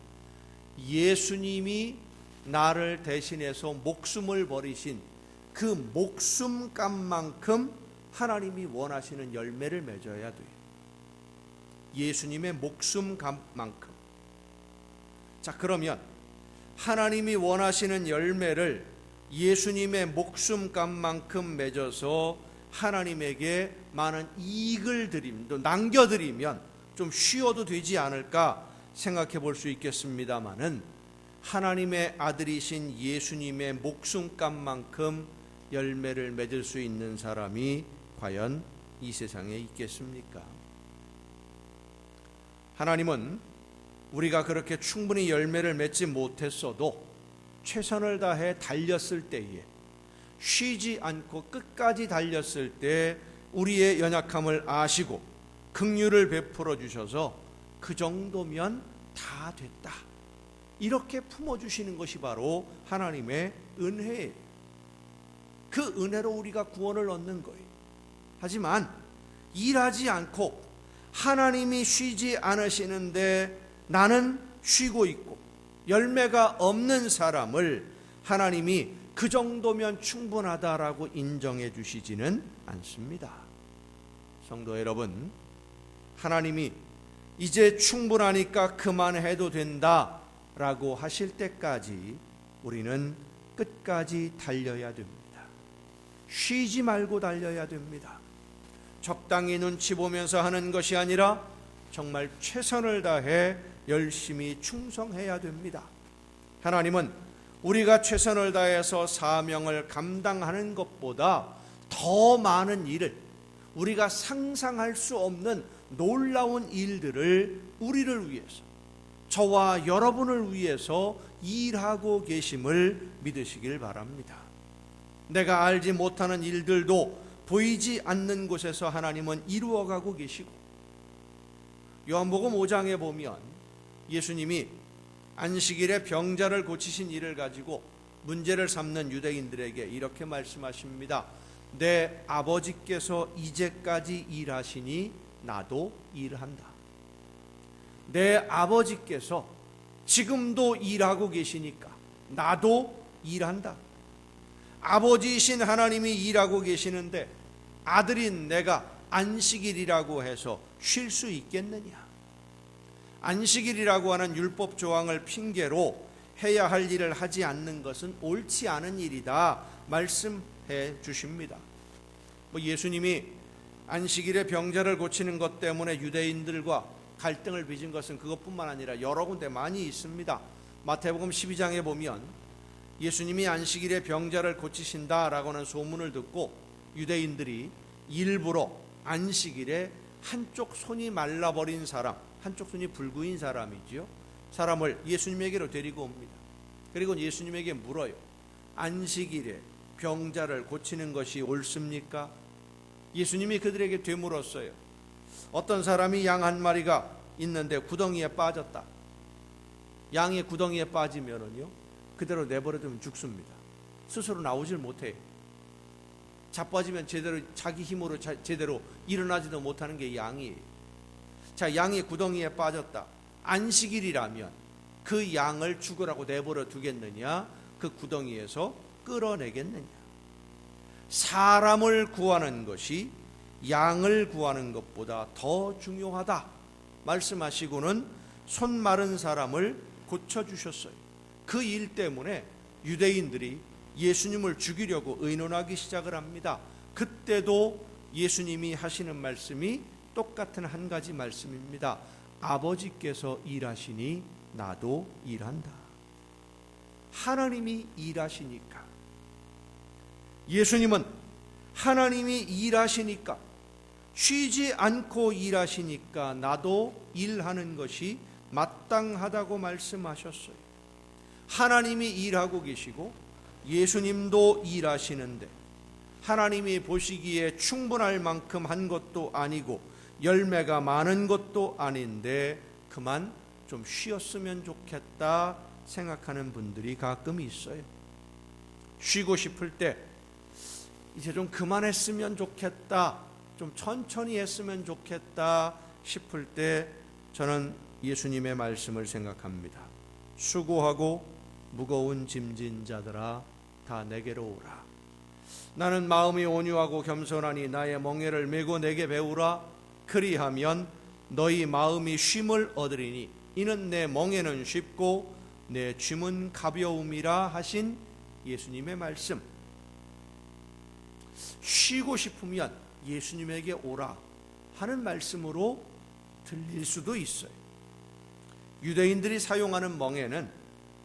예수님이 나를 대신해서 목숨을 버리신 그 목숨값만큼 하나님이 원하시는 열매를 맺어야 돼요. 예수님의 목숨값만큼. 자, 그러면 하나님이 원하시는 열매를 예수님의 목숨값만큼 맺어서 하나님에게 많은 이익을 또 남겨드리면 좀 쉬어도 되지 않을까 생각해 볼 수 있겠습니다마는 하나님의 아들이신 예수님의 목숨값만큼 열매를 맺을 수 있는 사람이 과연 이 세상에 있겠습니까? 하나님은 우리가 그렇게 충분히 열매를 맺지 못했어도 최선을 다해 달렸을 때에, 쉬지 않고 끝까지 달렸을 때 우리의 연약함을 아시고 긍휼을 베풀어 주셔서 그 정도면 다 됐다, 이렇게 품어주시는 것이 바로 하나님의 은혜예요. 그 은혜로 우리가 구원을 얻는 거예요. 하지만 일하지 않고 하나님이 쉬지 않으시는데 나는 쉬고 있고 열매가 없는 사람을 하나님이 그 정도면 충분하다라고 인정해 주시지는 않습니다. 성도 여러분, 하나님이 이제 충분하니까 그만해도 된다 라고 하실 때까지 우리는 끝까지 달려야 됩니다. 쉬지 말고 달려야 됩니다. 적당히 눈치 보면서 하는 것이 아니라 정말 최선을 다해 열심히 충성해야 됩니다. 하나님은 우리가 최선을 다해서 사명을 감당하는 것보다 더 많은 일을, 우리가 상상할 수 없는 놀라운 일들을 우리를 위해서, 저와 여러분을 위해서 일하고 계심을 믿으시길 바랍니다. 내가 알지 못하는 일들도 보이지 않는 곳에서 하나님은 이루어가고 계시고, 요한복음 5장에 보면 예수님이 안식일에 병자를 고치신 일을 가지고 문제를 삼는 유대인들에게 이렇게 말씀하십니다. 내 아버지께서 이제까지 일하시니 나도 일한다. 내 아버지께서 지금도 일하고 계시니까 나도 일한다. 아버지이신 하나님이 일하고 계시는데 아들인 내가 안식일이라고 해서 쉴 수 있겠느냐? 안식일이라고 하는 율법 조항을 핑계로 해야 할 일을 하지 않는 것은 옳지 않은 일이다 말씀해 주십니다. 예수님이 안식일에 병자를 고치는 것 때문에 유대인들과 갈등을 빚은 것은 그것뿐만 아니라 여러 군데 많이 있습니다. 마태복음 12장에 보면 예수님이 안식일에 병자를 고치신다라고 하는 소문을 듣고 유대인들이 일부러 안식일에 한쪽 손이 말라버린 사람, 한쪽 손이 불구인 사람이지요, 사람을 예수님에게로 데리고 옵니다. 그리고 예수님에게 물어요. 안식일에 병자를 고치는 것이 옳습니까? 예수님이 그들에게 되물었어요. 어떤 사람이 양 한 마리가 있는데 구덩이에 빠졌다. 양이 구덩이에 빠지면은요, 그대로 내버려두면 죽습니다. 스스로 나오질 못해요. 자빠지면 제대로 자기 힘으로 제대로 일어나지도 못하는 게 양이에요. 자, 양이 구덩이에 빠졌다. 안식일이라면 그 양을 죽으라고 내버려 두겠느냐? 그 구덩이에서 끌어내겠느냐? 사람을 구하는 것이 양을 구하는 것보다 더 중요하다 말씀하시고는 손 마른 사람을 고쳐주셨어요. 그 일 때문에 유대인들이 예수님을 죽이려고 의논하기 시작을 합니다. 그때도 예수님이 하시는 말씀이 똑같은 한 가지 말씀입니다. 아버지께서 일하시니 나도 일한다. 하나님이 일하시니까, 예수님은 하나님이 일하시니까, 쉬지 않고 일하시니까 나도 일하는 것이 마땅하다고 말씀하셨어요. 하나님이 일하고 계시고 예수님도 일하시는데 하나님이 보시기에 충분할 만큼 한 것도 아니고 열매가 많은 것도 아닌데 그만 좀 쉬었으면 좋겠다 생각하는 분들이 가끔 있어요. 쉬고 싶을 때 이제 좀 그만했으면 좋겠다, 좀 천천히 했으면 좋겠다 싶을 때 저는 예수님의 말씀을 생각합니다. 수고하고 무거운 짐진 자들아 다 내게로 오라. 나는 마음이 온유하고 겸손하니 나의 멍에를 메고 내게 배우라. 그리하면 너희 마음이 쉼을 얻으리니 이는 내 멍에는 쉽고 내 짐은 가벼움이라 하신 예수님의 말씀. 쉬고 싶으면 예수님에게 오라 하는 말씀으로 들릴 수도 있어요. 유대인들이 사용하는 멍에는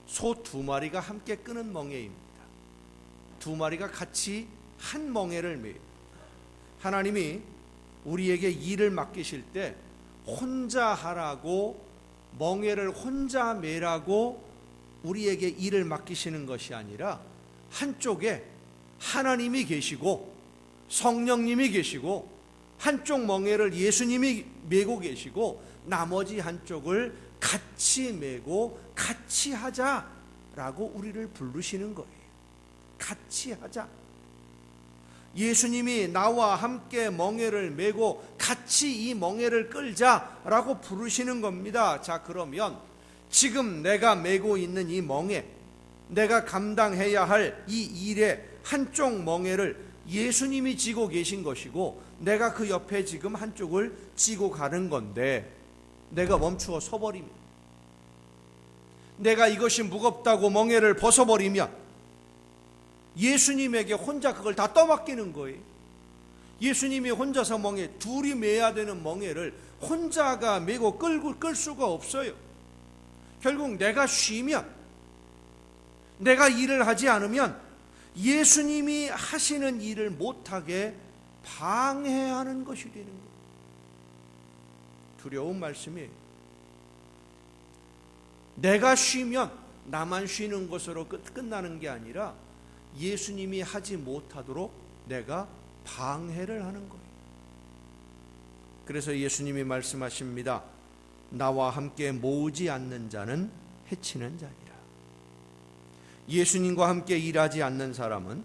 소 2마리가 함께 끄는 멍에입니다. 2마리가 같이 한 멍에를 매요. 하나님이 우리에게 일을 맡기실 때 혼자 하라고, 멍에를 혼자 매라고 우리에게 일을 맡기시는 것이 아니라 한쪽에 하나님이 계시고 성령님이 계시고 한쪽 멍에를 예수님이 메고 계시고 나머지 한쪽을 같이 메고 같이 하자라고 우리를 부르시는 거예요. 같이 하자. 예수님이 나와 함께 멍에를 메고 같이 이 멍에를 끌자라고 부르시는 겁니다. 자, 그러면 지금 내가 메고 있는 이 멍에, 내가 감당해야 할 이 일의 한쪽 멍에를 예수님이 지고 계신 것이고 내가 그 옆에 지금 한쪽을 지고 가는 건데 내가 멈추어 서버리면, 내가 이것이 무겁다고 멍에를 벗어버리면 예수님에게 혼자 그걸 다 떠맡기는 거예요. 예수님이 혼자서 멍에, 둘이 메야 되는 멍에를 혼자가 메고 끌 수가 없어요. 결국 내가 쉬면, 내가 일을 하지 않으면 예수님이 하시는 일을 못하게 방해하는 것이 되는 거예요. 두려운 말씀이에요. 내가 쉬면 나만 쉬는 것으로 끝나는 게 아니라 예수님이 하지 못하도록 내가 방해를 하는 거예요. 그래서 예수님이 말씀하십니다. 나와 함께 모으지 않는 자는 해치는 자니라. 예수님과 함께 일하지 않는 사람은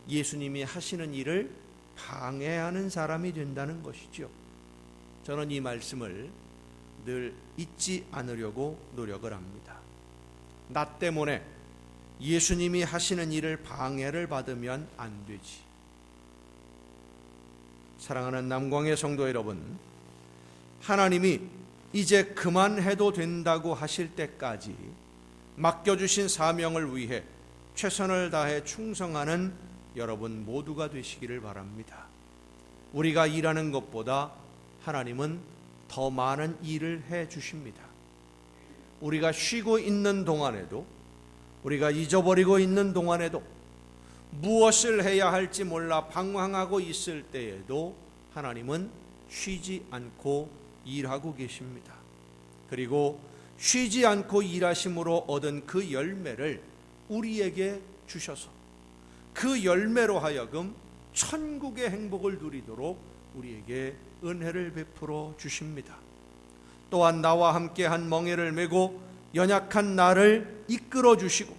예수님이 하시는 일을 방해하는 사람이 된다는 것이죠. 저는 이 말씀을 늘 잊지 않으려고 노력을 합니다. 나 때문에 예수님이 하시는 일을 방해를 받으면 안 되지. 사랑하는 남광의 성도 여러분, 하나님이 이제 그만해도 된다고 하실 때까지 맡겨주신 사명을 위해 최선을 다해 충성하는 여러분 모두가 되시기를 바랍니다. 우리가 일하는 것보다 하나님은 더 많은 일을 해 주십니다. 우리가 쉬고 있는 동안에도, 우리가 잊어버리고 있는 동안에도, 무엇을 해야 할지 몰라 방황하고 있을 때에도 하나님은 쉬지 않고 일하고 계십니다. 그리고 쉬지 않고 일하심으로 얻은 그 열매를 우리에게 주셔서 그 열매로 하여금 천국의 행복을 누리도록 우리에게 은혜를 베풀어 주십니다. 또한 나와 함께한 멍에를 메고 연약한 나를 이끌어 주시고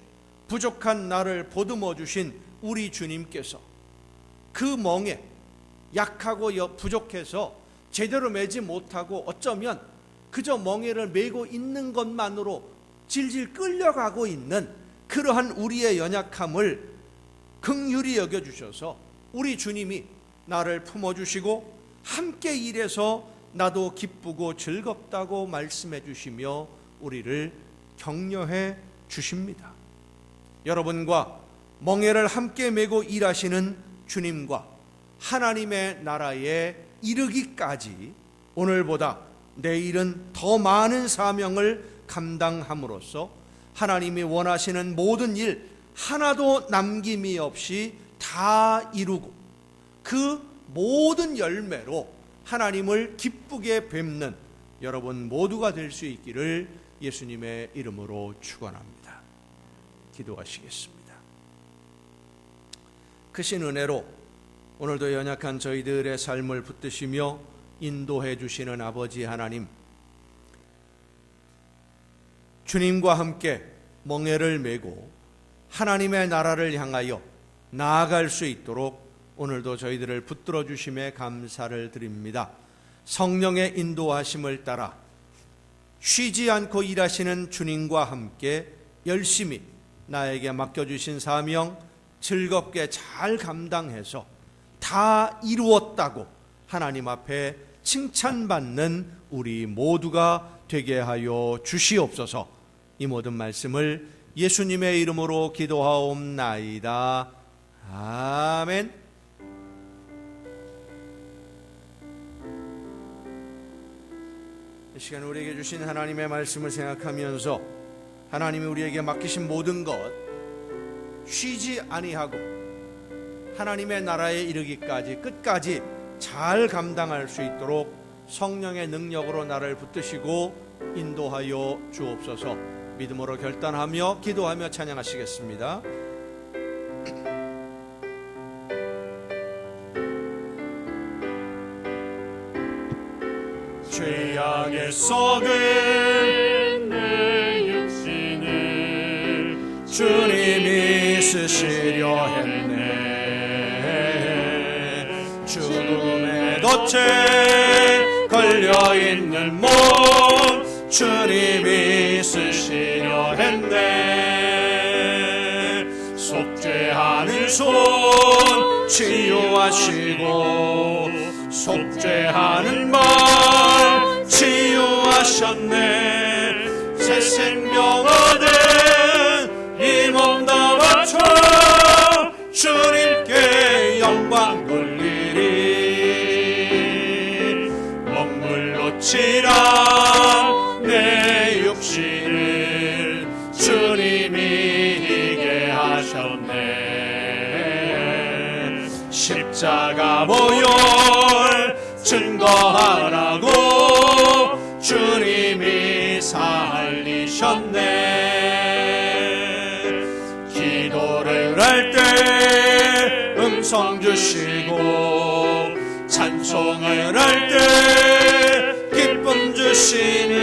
부족한 나를 보듬어 주신 우리 주님께서 그 멍에 약하고 부족해서 제대로 매지 못하고 어쩌면 그저 멍에를 메고 있는 것만으로 질질 끌려가고 있는 그러한 우리의 연약함을 긍휼히 여겨주셔서 우리 주님이 나를 품어주시고 함께 일해서 나도 기쁘고 즐겁다고 말씀해 주시며 우리를 격려해 주십니다. 여러분과 멍에를 함께 메고 일하시는 주님과 하나님의 나라에 이르기까지 오늘보다 내일은 더 많은 사명을 감당함으로써 하나님이 원하시는 모든 일 하나도 남김이 없이 다 이루고 그 모든 열매로 하나님을 기쁘게 뵙는 여러분 모두가 될 수 있기를 예수님의 이름으로 축원합니다. 기도하시겠습니다. 크신 은혜로 오늘도 연약한 저희들의 삶을 붙드시며 인도해 주시는 아버지 하나님, 주님과 함께 멍에를 메고 하나님의 나라를 향하여 나아갈 수 있도록 오늘도 저희들을 붙들어 주심에 감사를 드립니다. 성령의 인도하심을 따라 쉬지 않고 일하시는 주님과 함께 열심히 나에게 맡겨주신 사명 즐겁게 잘 감당해서 다 이루었다고 하나님 앞에 칭찬받는 우리 모두가 되게 하여 주시옵소서. 이 모든 말씀을 예수님의 이름으로 기도하옵나이다. 아멘. 이 시간 우리에게 주신 하나님의 말씀을 생각하면서 하나님이 우리에게 맡기신 모든 것 쉬지 아니하고 하나님의 나라에 이르기까지 끝까지 잘 감당할 수 있도록 성령의 능력으로 나를 붙드시고 인도하여 주옵소서. 믿음으로 결단하며 기도하며 찬양하시겠습니다. 죄악의 썩은 내 육신을 주님이 쓰시려 했네. 죽음의 덫에 걸려있는 몸 주님이 쓰시려 했네. 속죄하는 손 치유하시고 속죄하는 말 치유하셨네. 새 생명 얻은 이 몸 다 바쳐 주님께 영광 돌리리. 먹물로 칠한 내 육신을 주님이 희게 하셨네. 십자가 보혈 증거하라고 주님이 살리셨네. 기도를 할 때 음성 주시고 찬송을 할 때 기쁨 주시니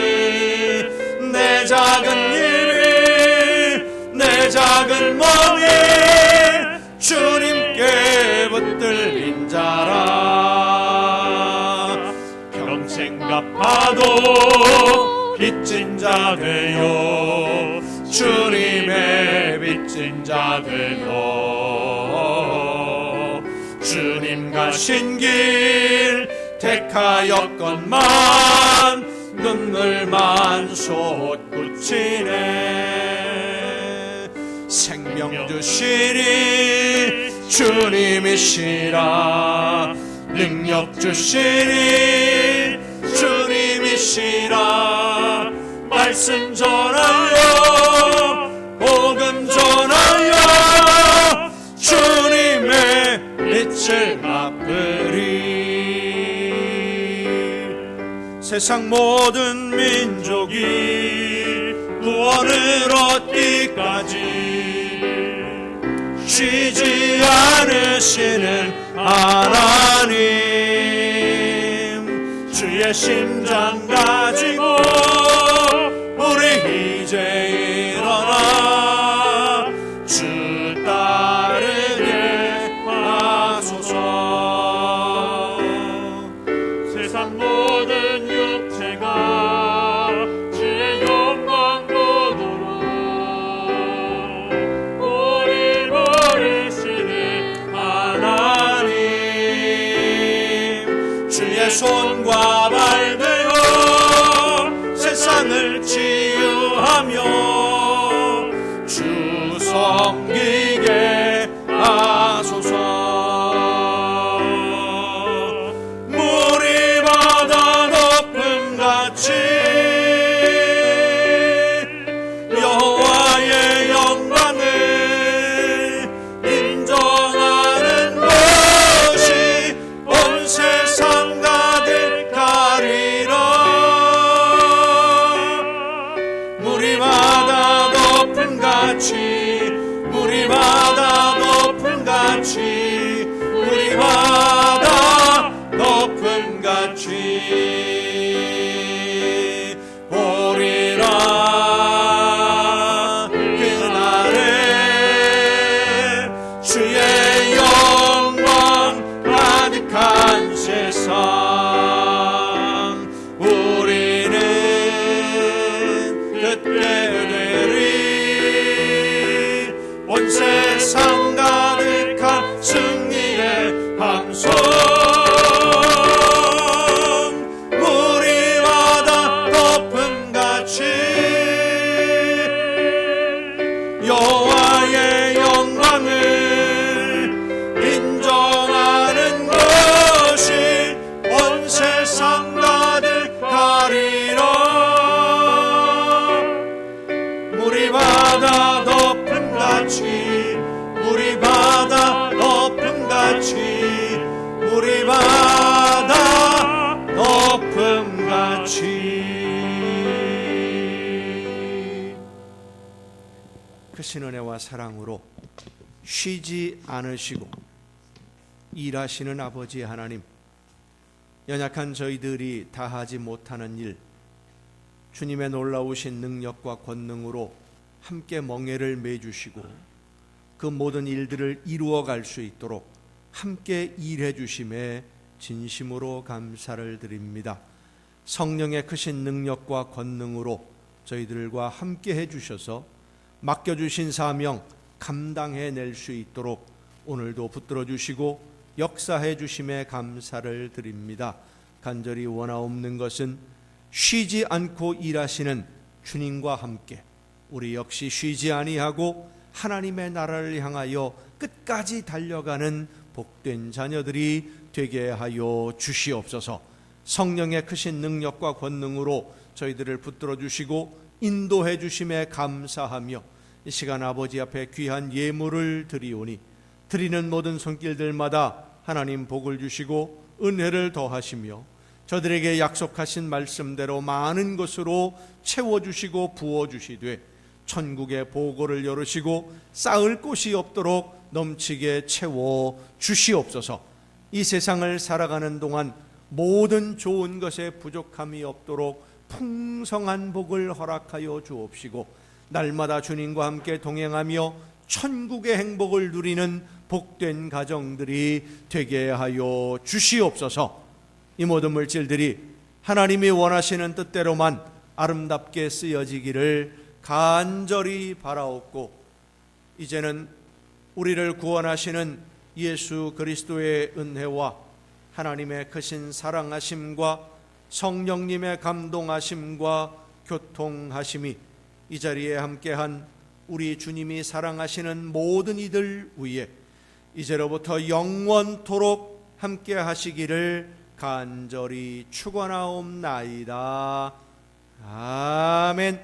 내 작은 힘이 내 작은 몸이 주님께 붙들린 자라. 평생 갚아도 빚진 자 되요 주님의 빚진 자 되요. 주님 가신 길 택하였건만 눈물만 솟구치네. 생명 주시니 주님이시라. 능력 주시니 주님이시라. 말씀 전하여 복음 전하여 주님의 빛을 갚으리. 세상 모든 민족이 구원을 얻기까지 쉬지 않으시는 하나님 주의 심장 가지고 우리 이제 일어나 주 따르게 하소서. 세상 모든 육체가 주의 영광 보도록 우리 버리시는 하나님 주의 손과 발 되어 세상을 치유하며 주 섬기게 하소서. 물이 바다 높음같이 여호와의 영광을 인정하는 것이 온 세상 가득하리라. 물이 바다 높음같이 물이 바다 높음같이 물이 바다 높음같이 오리라. 그날에 주의 영광 가득한 세상 우리는 듣게 되리. 온 세상 가득한 승리의 함성 물이 바다 높음같이 여호와의 영광을 인정하는 것이 온 세상 가득하리라. 물이 바다 높음같이 물이 바다 높음같이 물이 바다 높음같이. 크신 은혜와 사랑으로 쉬지 않으시고 일하시는 아버지 하나님, 연약한 저희들이 다하지 못하는 일, 주님의 놀라우신 능력과 권능으로 함께 멍에를 매주시고 그 모든 일들을 이루어갈 수 있도록 함께 일해 주심에 진심으로 감사를 드립니다. 성령의 크신 능력과 권능으로 저희들과 함께 해주셔서 맡겨주신 사명 감당해낼 수 있도록 오늘도 붙들어 주시고 역사해 주심에 감사를 드립니다. 간절히 원하옵는 것은 쉬지 않고 일하시는 주님과 함께 우리 역시 쉬지 아니하고 하나님의 나라를 향하여 끝까지 달려가는 복된 자녀들이 되게 하여 주시옵소서. 성령의 크신 능력과 권능으로 저희들을 붙들어 주시고 인도해 주심에 감사하며 이 시간 아버지 앞에 귀한 예물을 드리오니 드리는 모든 손길들마다 하나님 복을 주시고 은혜를 더하시며 저들에게 약속하신 말씀대로 많은 것으로 채워주시고 부어주시되 천국의 보고를 열으시고 쌓을 곳이 없도록 넘치게 채워 주시옵소서. 이 세상을 살아가는 동안 모든 좋은 것에 부족함이 없도록 풍성한 복을 허락하여 주옵시고 날마다 주님과 함께 동행하며 천국의 행복을 누리는 복된 가정들이 되게 하여 주시옵소서. 이 모든 물질들이 하나님이 원하시는 뜻대로만 아름답게 쓰여지기를 간절히 바라옵고 이제는 우리를 구원하시는 예수 그리스도의 은혜와 하나님의 크신 사랑하심과 성령님의 감동하심과 교통하심이 이 자리에 함께한 우리 주님이 사랑하시는 모든 이들 위에 이제로부터 영원토록 함께 하시기를 간절히 축원하옵나이다. 아멘.